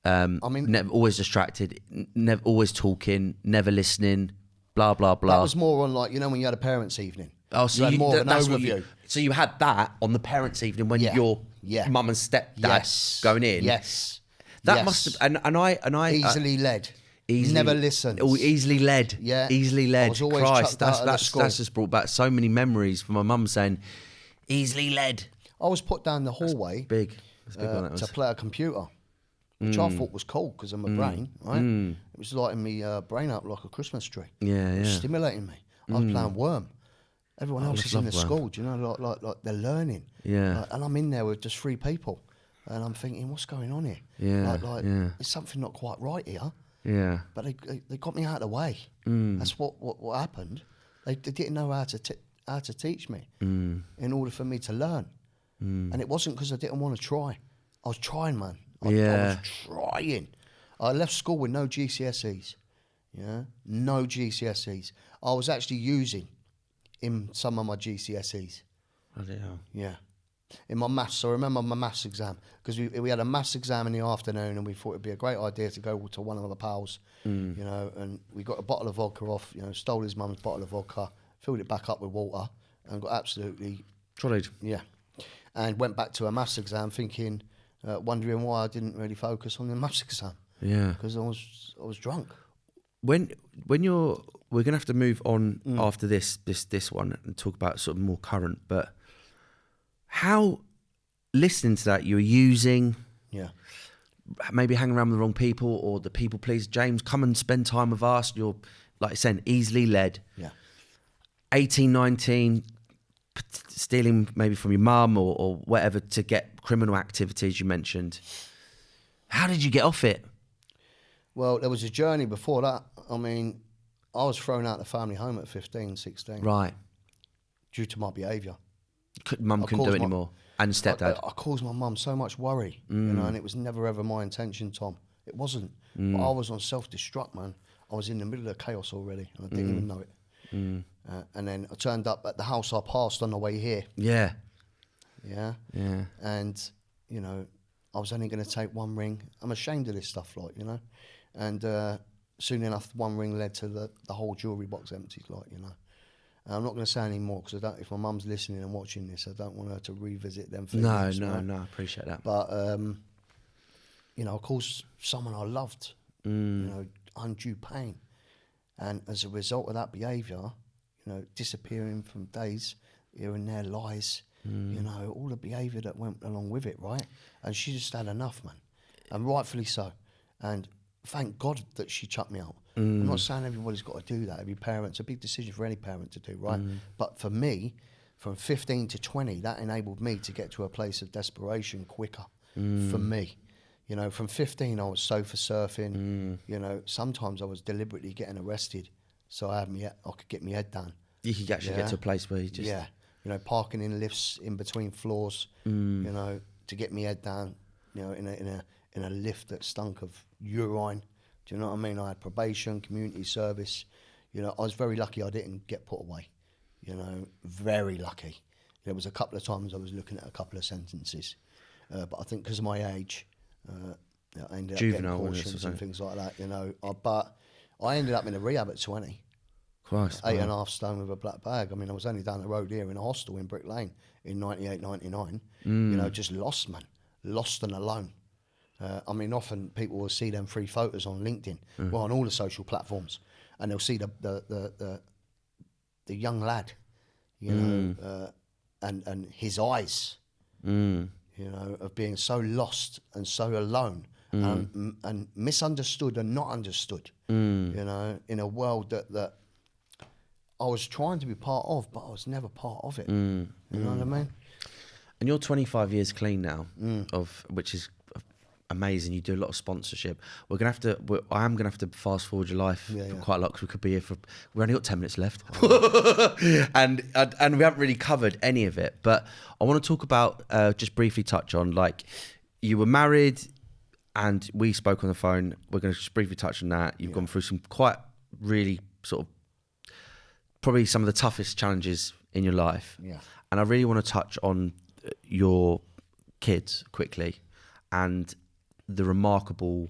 A: I mean, never, always distracted, never always talking, never listening. Blah blah blah.
B: That was more on, like, you know, when you had a parents' evening.
A: Oh, so
B: you had more of an overview.
A: So you had that on the parents' evening when your mum and stepdad going in.
B: Yes.
A: That must have, and I
B: easily led. Never listened.
A: Oh, easily led.
B: Yeah.
A: Easily led.
B: I was always
A: Christ,
B: chucked out of the school.
A: that's just brought back so many memories from my mum saying, easily led.
B: I was put down the hallway.
A: Big. That's big one, that was.
B: To play a computer, which I thought was cool because of my brain, right? It was lighting me brain up like a Christmas tree.
A: Yeah.
B: It was stimulating me. I was playing Worm. Everyone else is in the school, do you know, like they're learning.
A: Yeah.
B: And I'm in there with just 3 people, and I'm thinking, what's going on here?
A: Yeah.
B: There's something not quite right here.
A: Yeah.
B: But they got me out of the way. That's what happened. They didn't know how to teach me in order for me to learn. And it wasn't because I didn't want to try. I was trying, man. I was trying. I left school with no GCSEs. Yeah, no GCSEs. I was actually using in some of my GCSEs.
A: Bloody hell.
B: Yeah. In my maths, I remember my maths exam, because we had a maths exam in the afternoon, and we thought it'd be a great idea to go to one of the pals, you know, and we got a bottle of vodka off, you know, stole his mum's bottle of vodka, filled it back up with water, and got absolutely...
A: Trolleyed.
B: Yeah. And went back to a maths exam thinking, wondering why I didn't really focus on the maths exam.
A: Yeah.
B: Because I was drunk.
A: When we're gonna have to move on after this one and talk about sort of more current, but how, listening to that, you were using, maybe hanging around with the wrong people, or the people please, James, come and spend time with us. You're, like I said, easily led.
B: Yeah.
A: 18, 19, stealing maybe from your mum or whatever to get criminal activities you mentioned. How did you get off it?
B: Well, there was a journey before that. I mean, I was thrown out of the family home at 15, 16.
A: Right.
B: Due to my behaviour.
A: Mum couldn't do it anymore. And stepdad.
B: I caused my mum so much worry, you know, and it was never ever my intention, Tom. It wasn't. But I was on self-destruct, man. I was in the middle of chaos already, and I didn't even know it. And then I turned up at the house I passed on the way here.
A: Yeah.
B: Yeah.
A: Yeah.
B: And, you know, I was only going to take 1 ring. I'm ashamed of this stuff, like, you know. And soon enough, 1 ring led to the whole jewellery box emptied, like, you know. And I'm not going to say any more because if my mum's listening and watching this, I don't want her to revisit them
A: No,
B: feelings.
A: no,
B: right?
A: no. I appreciate that.
B: But you know, of course, someone I loved, you know, undue pain, and as a result of that behaviour, you know, disappearing from days here and there, lies, you know, all the behaviour that went along with it, right? And she just had enough, man, and rightfully so. And thank God that she chucked me out. I'm not saying everybody's got to do that. Every parent's a big decision for any parent to do, right? But for me, from 15 to 20, that enabled me to get to a place of desperation quicker. For me, you know, from 15, I was sofa surfing. You know, sometimes I was deliberately getting arrested so I could get my head down.
A: You could actually get to a place where you just...
B: Yeah, you know, parking in lifts in between floors, you know, to get my head down, you know, in a lift that stunk of urine. Do you know what I mean? I had probation, community service. You know, I was very lucky I didn't get put away. You know, very lucky. There was a couple of times I was looking at a couple of sentences. But I think because of my age, I ended up
A: Juvenile
B: getting cautions and things like that, you know. But I ended up in a rehab at 20.
A: Christ,
B: 8.5 stone with a black bag. I mean, I was only down the road here in a hostel in Brick Lane in 98, 99. You know, just lost, man. Lost and alone. I mean, often people will see them 3 photos on LinkedIn, well, on all the social platforms, and they'll see the young lad, you know, and his eyes, you know, of being so lost and so alone and misunderstood and not understood, you know, in a world that I was trying to be part of, but I was never part of it. You know what I mean?
A: And you're 25 years clean now, which is amazing. You do a lot of sponsorship. I am gonna have to fast forward your life quite a lot because we could be here we've only got 10 minutes left, and we haven't really covered any of it. But I want to talk about just briefly touch on, like, you were married, and we spoke on the phone. We're going to just briefly touch on that. You've gone through some quite really sort of probably some of the toughest challenges in your life. Yeah. And I really want to touch on your kids quickly and the remarkable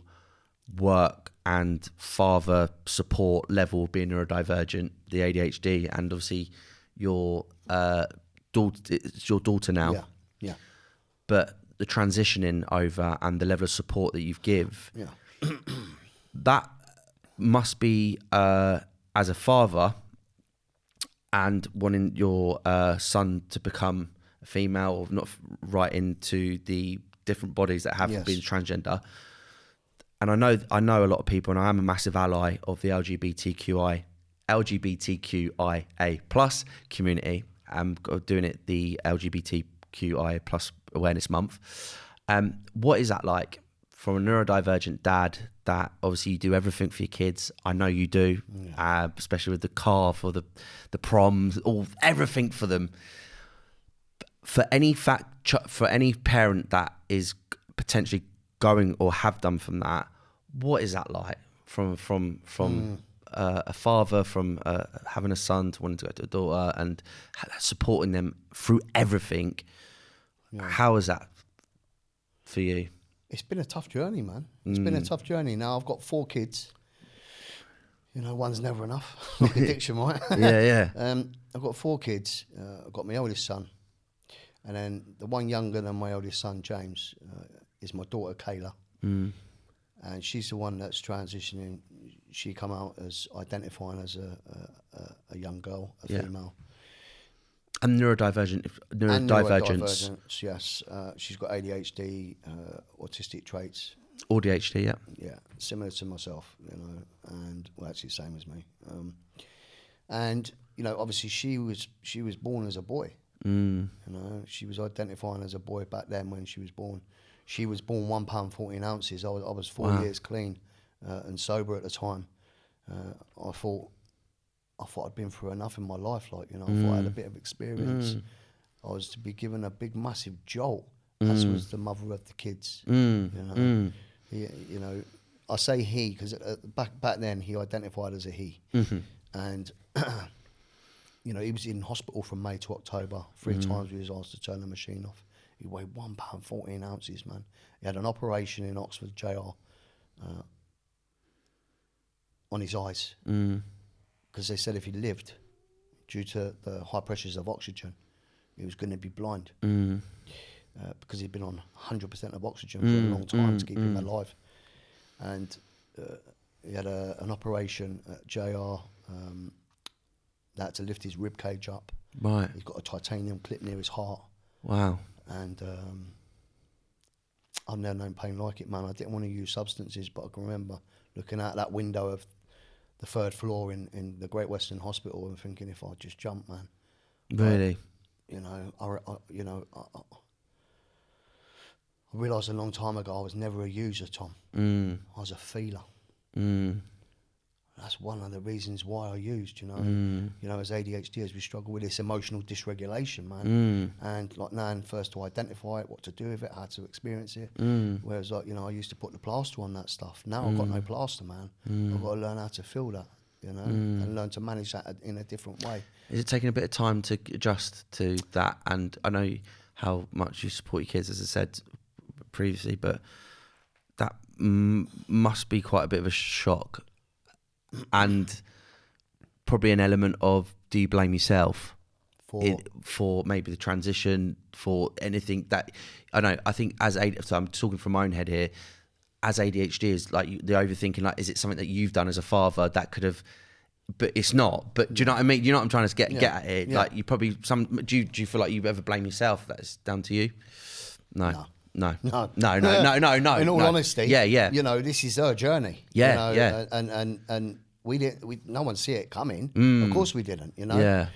A: work and father support level of being neurodivergent, the ADHD, and obviously your daughter, it's your daughter now.
B: Yeah.
A: But the transitioning over and the level of support that you've give, that must be, as a father and wanting your son to become a female or not right into the different bodies that have been transgender. And I know a lot of people, and I am a massive ally of the LGBTQIA+ community. I'm doing it the LGBTQIA+ awareness month. What is that like from a neurodivergent dad that obviously you do everything for your kids? I know you do, especially with the car for the proms, everything for them. For any parent that is potentially going or have done from that, what is that like from a father, from having a son to wanting to go to a daughter and supporting them through everything? How is that for you?
B: It's been a tough journey, man. It's been a tough journey. Now I've got 4 kids. You know, one's never enough. Like addiction, right?
A: Yeah.
B: I've got 4 kids. I've got my oldest son. And then the one younger than my oldest son, James, is my daughter, Kayla. And she's the one that's transitioning. She come out as identifying as a young girl, a female.
A: And neurodivergence.
B: Yes. She's got ADHD, autistic traits.
A: ADHD, yeah.
B: Yeah, similar to myself, you know, and well, actually same as me. And you know, obviously she was born as a boy. You know, she was identifying as a boy back then when she was born. She was born 1 pound 14 ounces. I was 4 years clean and sober at the time. I thought I'd been through enough in my life, like, you know, I thought I had a bit of experience. I was to be given a big, massive jolt, as was the mother of the kids. You know, you know, I say he because back then he identified as a he, and you know, he was in hospital from May to October. 3 times he was asked to turn the machine off. He weighed 1 pound 14 ounces, man. He had an operation in Oxford JR on his eyes. Because they said if he lived, due to the high pressures of oxygen. He was going to be blind because he'd been on 100% of oxygen for a long time to keep him alive. And he had an operation at JR that had to lift his rib cage up.
A: Right.
B: He's got a titanium clip near his heart.
A: Wow.
B: And I've never known pain like it, man. I didn't want to use substances, but I can remember looking out that window of the 3rd floor in the Great Western Hospital and thinking, if I just jump, man.
A: Really?
B: But, I realised a long time ago I was never a user, Tom. I was a feeler. That's one of the reasons why I used, You know, as ADHDers, we struggle with this emotional dysregulation, man. And like now, first to identify it, what to do with it, how to experience it. Whereas, like, I used to put the plaster on that stuff. Now I've got no plaster, man. I've got to learn how to feel that, and learn to manage that in a different way.
A: Is it taking a bit of time to adjust to that? And I know how much you support your kids, as I said previously, but that must be quite a bit of a shock, and probably an element of, do you blame yourself for maybe the transition, for anything that I think so I'm talking from my own head here, as ADHD is like the overthinking, like, is it something that you've done as a father that could have, but it's not. But do you know what I mean? You know what I'm trying to get at here? Yeah. Like, you probably do you feel like you ever blame yourself that it's down to you? No. In all
B: honesty,
A: yeah.
B: This is her journey.
A: Yeah.
B: And we didn't. No one see it coming. Of course we didn't.
A: Yeah.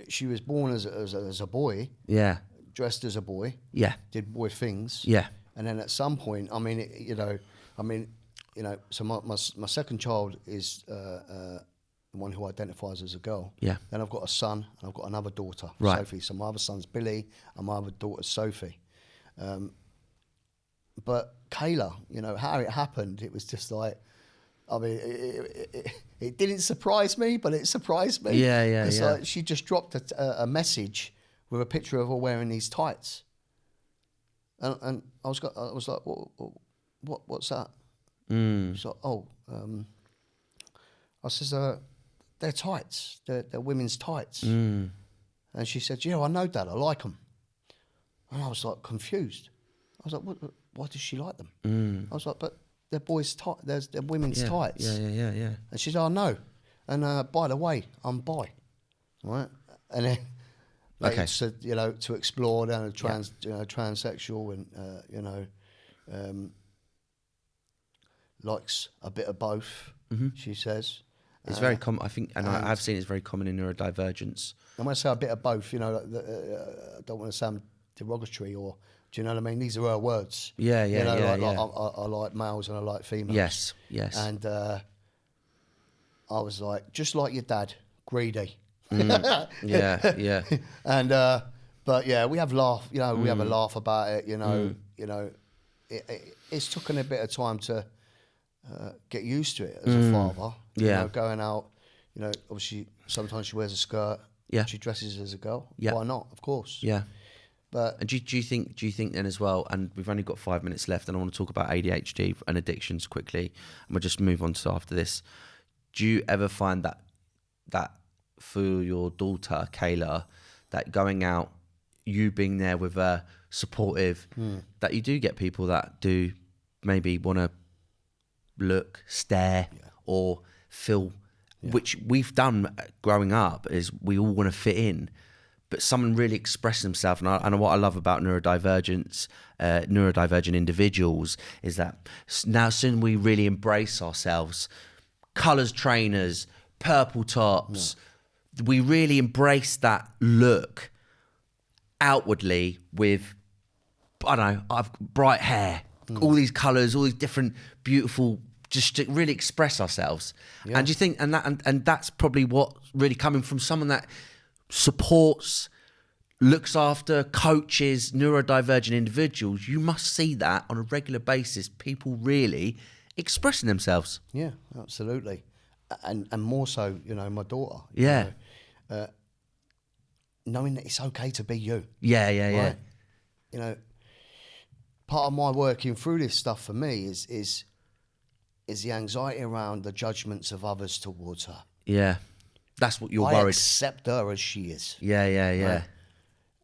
B: She was born as a boy.
A: Yeah.
B: Dressed as a boy.
A: Yeah.
B: Did boy things.
A: Yeah.
B: And then at some point, so my second child is the one who identifies as a girl.
A: Yeah.
B: Then I've got a son and I've got another daughter,
A: right.
B: Sophie. So my other son's Billy and my other daughter's Sophie. But Kayla, how it happened, it was just like, it didn't surprise me, but it surprised me.
A: Yeah.
B: Like, she just dropped a message with a picture of her wearing these tights. And I was like, what's that? She's like, I says, they're tights. They're women's tights. And she said, yeah, I know, Dad, I like them. And I was like confused. I was like, why does she like them? I was like, but they're boys' tights. They're women's tights.
A: Yeah. And
B: she said, I know. And by the way, I'm bi. Right? And then to explore down a transsexual and likes a bit of both. She says
A: it's very common. I think, and I have seen it's very common in neurodivergence.
B: And when I say a bit of both, I don't want to sound derogatory, or do you know what I mean? These are her words.
A: Yeah.
B: I like males and I like females.
A: Yes.
B: And I was like, just like your dad, greedy.
A: Yeah.
B: And but yeah, we have laugh. We have a laugh about it. It's taken a bit of time to get used to it as a father.
A: Yeah.
B: Going out. Obviously sometimes she wears a skirt.
A: Yeah.
B: She dresses as a girl.
A: Yeah.
B: Why not? Of course.
A: Yeah.
B: But
A: and do you think then as well? And we've only got 5 minutes left, and I want to talk about ADHD and addictions quickly, and we'll just move on to after this. Do you ever find that for your daughter Kayla, that going out, you being there with her, supportive, that you do get people that do maybe want to look, stare, or feel, which we've done growing up, is we all want to fit in. But someone really express themselves, and what I love about neurodivergent individuals is that now soon we really embrace ourselves. Colours trainers, purple tops, we really embrace that look outwardly with, I don't know, I've bright hair, all these colours, all these different beautiful, just to really express ourselves. Yeah. And do you think, and that's probably what really coming from someone that supports, looks after, coaches neurodivergent individuals, you must see that on a regular basis, people really expressing themselves.
B: Yeah, absolutely. And more so, my daughter.
A: Yeah.
B: Knowing that it's okay to be you.
A: Yeah.
B: Part of my working through this stuff for me is the anxiety around the judgments of others towards her.
A: Yeah. That's what you're
B: I
A: worried.
B: accept her as she is.
A: Yeah.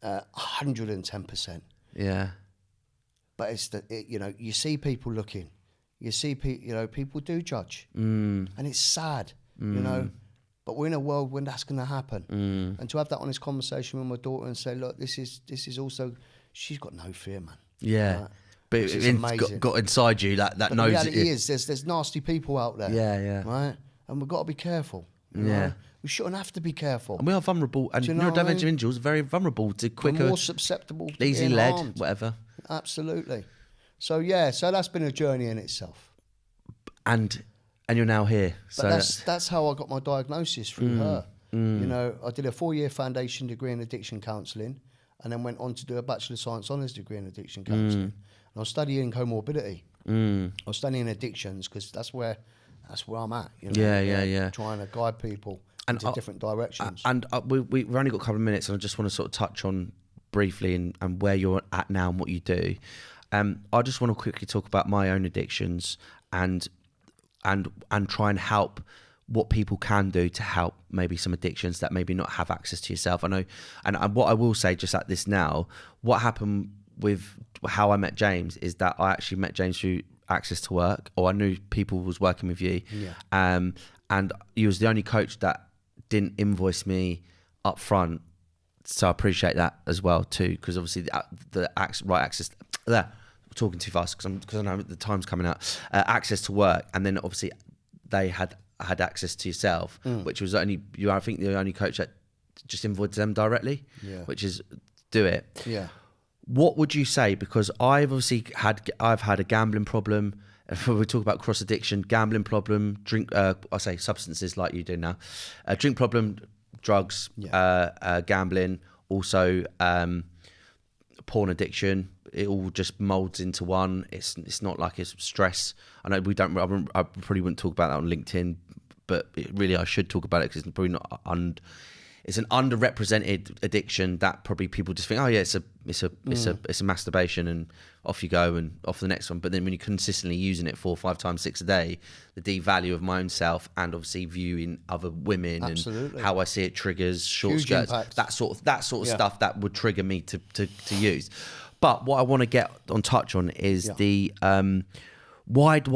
B: 110%.
A: Yeah.
B: But it's you see people looking. You see people do judge. And it's sad, But we're in a world when that's going to happen. And to have that honest conversation with my daughter and say, look, this is also, she's got no fear, man.
A: Yeah.
B: Right?
A: But it's got inside you that
B: but
A: knows.
B: the reality is there's nasty people out there.
A: Yeah.
B: Right? And we've got to be careful. You know? We shouldn't have to be careful.
A: And we are vulnerable. And neurodivergent individuals are very vulnerable to quicker,
B: we're more susceptible to
A: easy
B: being
A: led,
B: harmed.
A: whatever.
B: Absolutely. So that's been a journey in itself.
A: And you're now here.
B: But
A: So
B: that's how I got my diagnosis through her. I did a 4-year foundation degree in addiction counselling, and then went on to do a Bachelor of Science Honours degree in addiction counselling. And I was studying comorbidity. I was studying addictions because that's where I'm at.
A: Yeah.
B: Trying to guide people into different directions.
A: And we've only got a couple of minutes, and I just want to sort of touch on briefly and where you're at now and what you do. I just want to quickly talk about my own addictions and try and help what people can do to help maybe some addictions that maybe not have access to yourself. I know, and what I will say just at this now, what happened with how I met James is that I actually met James through access to work, or I knew people was working with you. And you was the only coach that didn't invoice me up front. So I appreciate that as well too, because obviously the right access there. Talking too fast because I know the time's coming out. Access to work, and then obviously they had access to yourself, which was only you. I think the only coach that just invoiced them directly, which is do it.
B: Yeah.
A: What would you say? Because I've had a gambling problem. We talk about cross addiction, gambling problem, drink. I say substances like you do now. Drink problem, drugs, gambling, also porn addiction. It all just molds into one. It's not like it's stress. I know I probably wouldn't talk about that on LinkedIn, but I should talk about it because it's probably not it's an underrepresented addiction that probably people just think, oh yeah, it's a masturbation, and off you go and off the next one. But then when you're consistently using it 4 or 5 times 6 a day, the devalue of my own self and obviously viewing other women and how I see it triggers short
B: Huge
A: skirts,
B: impact.
A: that sort of stuff that would trigger me to use. But what I want to get on touch on is the why do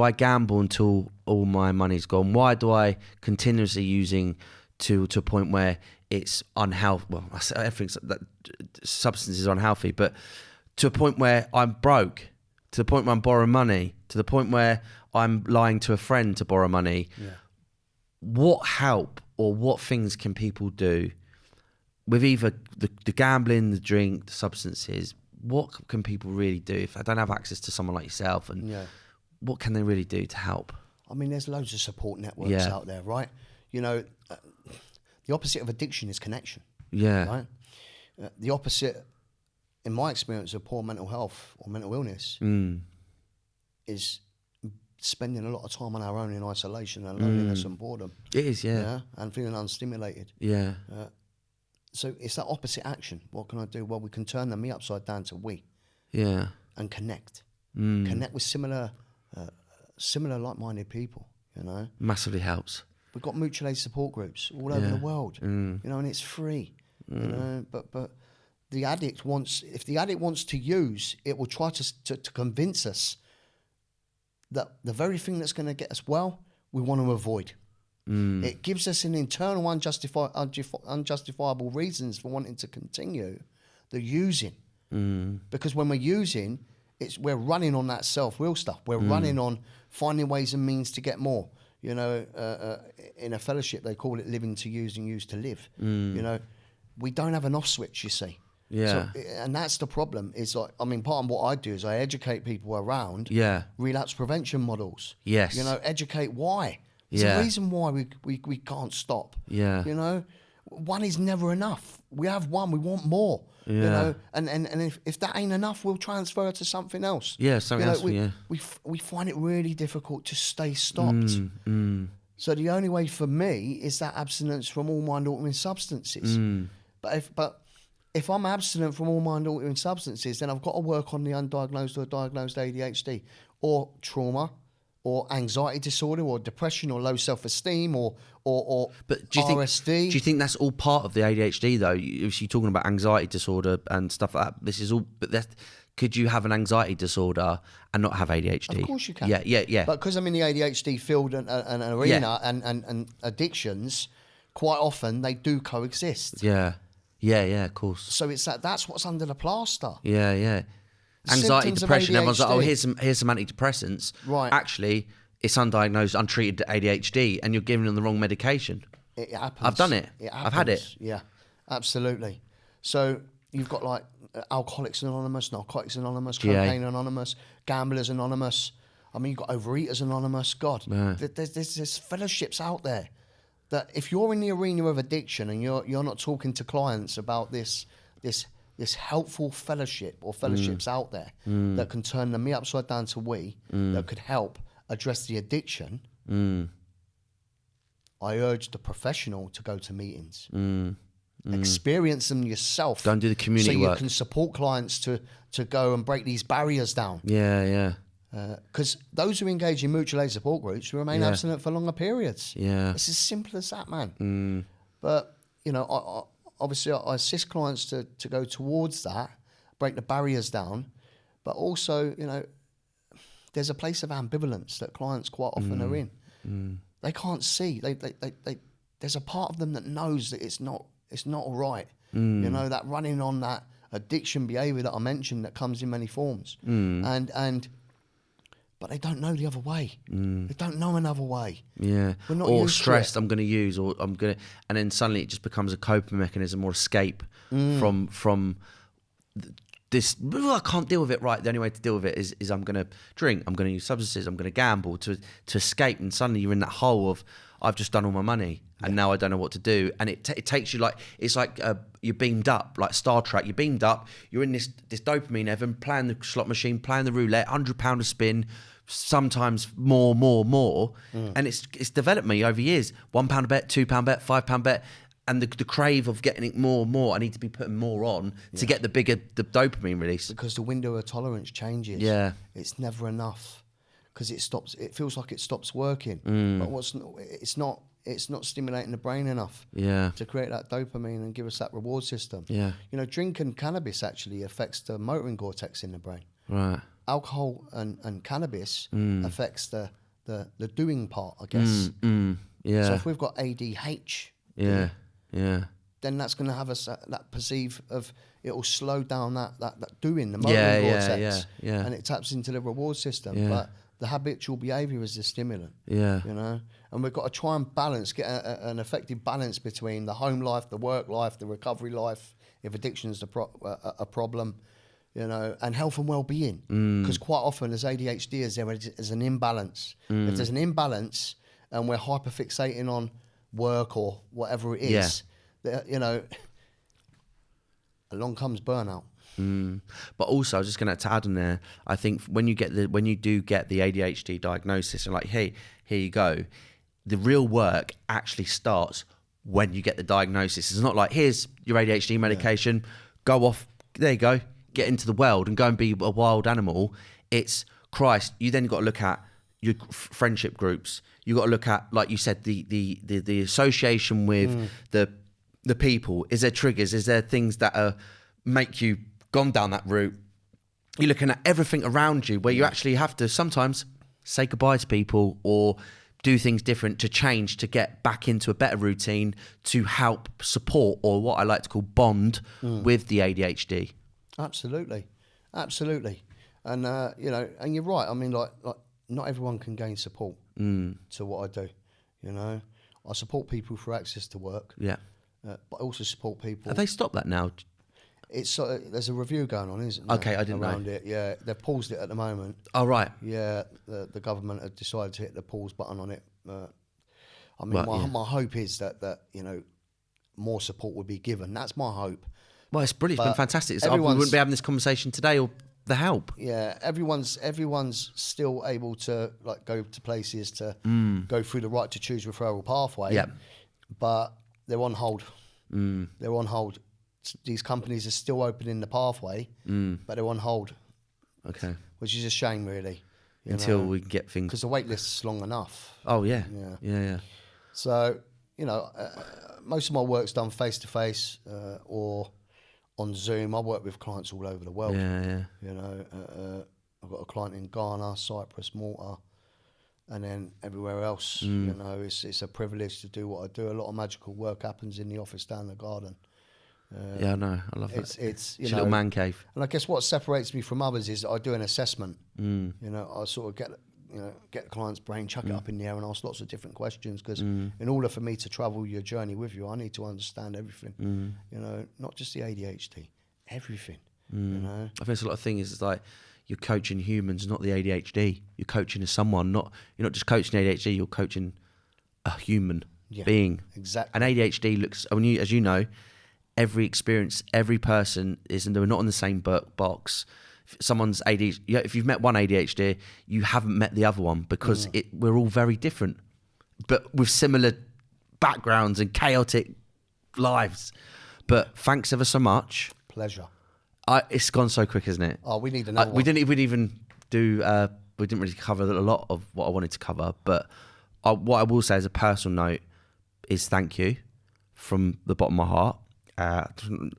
A: I gamble until all my money's gone? Why do I continuously using to a point where it's unhealthy? Well, I say everything's that substance is unhealthy, but to a point where I'm broke, to the point where I'm borrowing money, to the point where I'm lying to a friend to borrow money. Yeah. What help or what things can people do with either the gambling, the drink, the substances? What can people really do if I don't have access to someone like yourself? And what can they really do to help?
B: I mean, there's loads of support networks out there, right? The opposite of addiction is connection.
A: Yeah.
B: Right? The opposite, in my experience, of poor mental health or mental illness is spending a lot of time on our own in isolation and loneliness and boredom.
A: It is, yeah.
B: And feeling unstimulated.
A: Yeah.
B: So it's that opposite action. What can I do? Well, we can turn the me upside down to we.
A: Yeah.
B: And connect. Connect with similar like-minded people,
A: Massively helps.
B: We've got mutual aid support groups all over the world, and it's free, but the addict if the addict wants to use, it will try to convince us that the very thing that's going to get us well, we want to avoid. It gives us an internal unjustifiable reasons for wanting to continue the using. Because when we're using, we're running on that self-will stuff. We're running on finding ways and means to get more. In a fellowship, they call it living to use and use to live. We don't have an off switch, you see.
A: Yeah.
B: So, and that's the problem. Is part of what I do is I educate people around relapse prevention models.
A: Yes.
B: Educate why. There's a reason why we can't stop.
A: Yeah.
B: One is never enough. We have one, we want more.
A: Yeah.
B: And if that ain't enough, we'll transfer to something else.
A: Yeah, something else.
B: We find it really difficult to stay stopped. So the only way for me is that abstinence from all mind-altering substances. But if I'm abstinent from all mind-altering substances, then I've got to work on the undiagnosed or diagnosed ADHD or trauma or anxiety disorder, or depression, or low self-esteem, or
A: But do you
B: RSD.
A: do you think that's all part of the ADHD though? If you're talking about anxiety disorder and stuff like that, this is all. But could you have an anxiety disorder and not have ADHD?
B: Of course you can.
A: Yeah.
B: But because I'm in the ADHD field and arena and addictions, quite often they do coexist.
A: Yeah, of course.
B: So that's what's under the plaster.
A: Yeah. Anxiety,
B: Symptoms of
A: depression. Everyone's like, oh,
B: ADHD.
A: here's some antidepressants.
B: Right.
A: Actually, it's undiagnosed, untreated ADHD, and you're giving them the wrong medication.
B: It happens.
A: I've done it. I've had it.
B: Yeah, absolutely. So you've got like Alcoholics Anonymous, Narcotics Anonymous, Cocaine Anonymous, Gamblers Anonymous. I mean, you've got Overeaters Anonymous. God, there's fellowships out there that if you're in the arena of addiction and you're not talking to clients about this helpful fellowship or fellowships out there that can turn the me upside down to we, that could help address the addiction, I urge the professional to go to meetings. Experience them yourself.
A: Go and do the community
B: work. So you
A: work.
B: can support clients to go and break these barriers down.
A: Yeah.
B: Because those who engage in mutual aid support groups remain abstinent for longer periods.
A: Yeah.
B: It's as simple as that, man. But, you know, obviously I assist clients to go towards that, break the barriers down. But also, you know, there's a place of ambivalence that clients quite often are in. They can't see. There's a part of them that knows that it's not all right. You know, that running on that addiction behaviour that I mentioned that comes in many forms. But they don't know the other way. They don't know another way.
A: Yeah.
B: We're not
A: or
B: used to
A: stressed,
B: it.
A: I'm going to use, or I'm going to, and then suddenly it just becomes a coping mechanism or escape from this. I can't deal with it. Right. The only way to deal with it is I'm going to drink. I'm going to use substances. I'm going to gamble to escape. And suddenly you're in that hole of I've just done all my money and now I don't know what to do. And it takes you it's like you're beamed up, like Star Trek. You're beamed up. You're in this dopamine heaven, playing the slot machine, playing the roulette, £100 a spin. Sometimes more, and it's developed me over years. £1 a bet, £2 bet, £5 bet, and the crave of getting it more. I need to be putting more on to get the dopamine release.
B: Because the window of tolerance changes.
A: Yeah,
B: it's never enough because it stops. It feels like it stops working. But it's not stimulating the brain enough.
A: Yeah,
B: to create that dopamine and give us that reward system.
A: Yeah,
B: you know, drinking cannabis actually affects the motoring cortex in the brain.
A: Right.
B: Alcohol and cannabis affects the doing part, I guess.
A: Yeah.
B: So if we've got ADHD, then that's going to have us that perceive of it will slow down that doing, the motoring cortex, and it taps into the reward system.
A: Yeah.
B: But the habitual behaviour is the stimulant.
A: Yeah.
B: You know, and we've got to try and get an effective balance between the home life, the work life, the recovery life, if addiction is a problem. You know, and health and well-being, because quite often as ADHD there is an imbalance. If there's an imbalance and we're hyperfixating on work or whatever it is, you know, along comes burnout.
A: But also, I was just going to add on there. I think when you do get the ADHD diagnosis, and like, hey, here you go, the real work actually starts when you get the diagnosis. It's not like here's your ADHD medication, go off, there you go. Get into the world and go and be a wild animal. It's Christ. You then got to look at your friendship groups. You got to look at, like you said, the association with the people. Is there triggers? Is there things that make you gone down that route? You're looking at everything around you, where you actually have to sometimes say goodbye to people or do things different to change, to get back into a better routine, to help support, or what I like to call bond with the ADHD.
B: Absolutely, and you know, and you're right. I mean, like not everyone can gain support to what I do. You know, I support people for access to work. Yeah, but I also support people.
A: Have they stopped that now?
B: It's there's a review going on, isn't there?
A: Okay, I didn't
B: around
A: know.
B: it. Yeah, they've paused it at the moment.
A: Oh right.
B: Yeah, the government have decided to hit the pause button on it. I mean, my hope is that you know, more support would be given. That's my hope.
A: Well, it's brilliant. It's been fantastic. We wouldn't be having this conversation today or the help.
B: Yeah, everyone's still able to like go to places to go through the right to choose referral pathway. Yeah, but they're on hold. They're on hold. These companies are still opening the pathway, but they're on hold.
A: Okay,
B: which is a shame, really.
A: until we can get things.
B: Because the wait list's long enough.
A: Oh yeah.
B: Yeah.
A: Yeah.
B: So, most of my work's done face to face or on Zoom. I work with clients all over the world.
A: Yeah.
B: I've got a client in Ghana, Cyprus, Malta, and then everywhere else. It's a privilege to do what I do. A lot of magical work happens in the office down the garden.
A: I know. I love it.
B: It's
A: a little man cave.
B: And I guess what separates me from others is I do an assessment. I sort of get the client's brain, chuck it up in the air, and ask lots of different questions. Because in order for me to travel your journey with you, I need to understand everything. Not just the ADHD, everything.
A: I think there's a lot of things. It's like you're coaching humans, not the ADHD. You're coaching as someone. You're not just coaching ADHD. You're coaching a human being.
B: Exactly.
A: And ADHD looks, as you know, every experience, every person they're not in the same box. If someone's ADHD, if you've met one ADHD, you haven't met the other one because we're all very different, but with similar backgrounds and chaotic lives. But thanks ever so much.
B: Pleasure.
A: It's gone so quick, isn't it?
B: Oh, we need another one.
A: We didn't even do. We didn't really cover a lot of what I wanted to cover. But what I will say as a personal note is thank you from the bottom of my heart. Bottom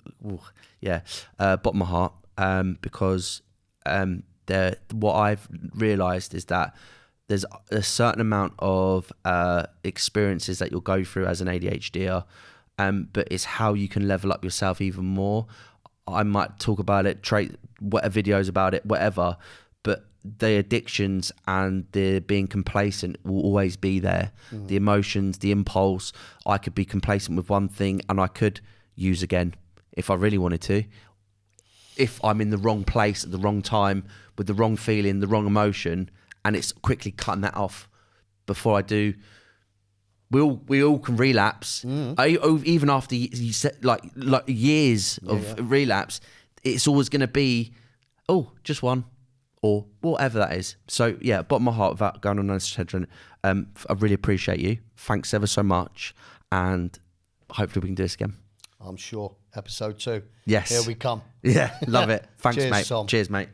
A: of my heart. Because what I've realised is that there's a certain amount of experiences that you'll go through as an ADHDer, but it's how you can level up yourself even more. I might talk about it, videos about it, whatever, but the addictions and the being complacent will always be there. The emotions, the impulse. I could be complacent with one thing and I could use again if I really wanted to. If I'm in the wrong place at the wrong time with the wrong feeling, the wrong emotion, and it's quickly cutting that off before I do. We all can relapse. Even after you said like years of relapse, it's always going to be, just one, or whatever that is. So yeah, bottom of my heart, without going on a tangent, I really appreciate you. Thanks ever so much, and hopefully we can do this again.
B: I'm sure. Episode 2.
A: Yes.
B: Here we come.
A: Yeah, love it. Thanks,
B: Cheers,
A: mate.
B: Tom.
A: Cheers, mate.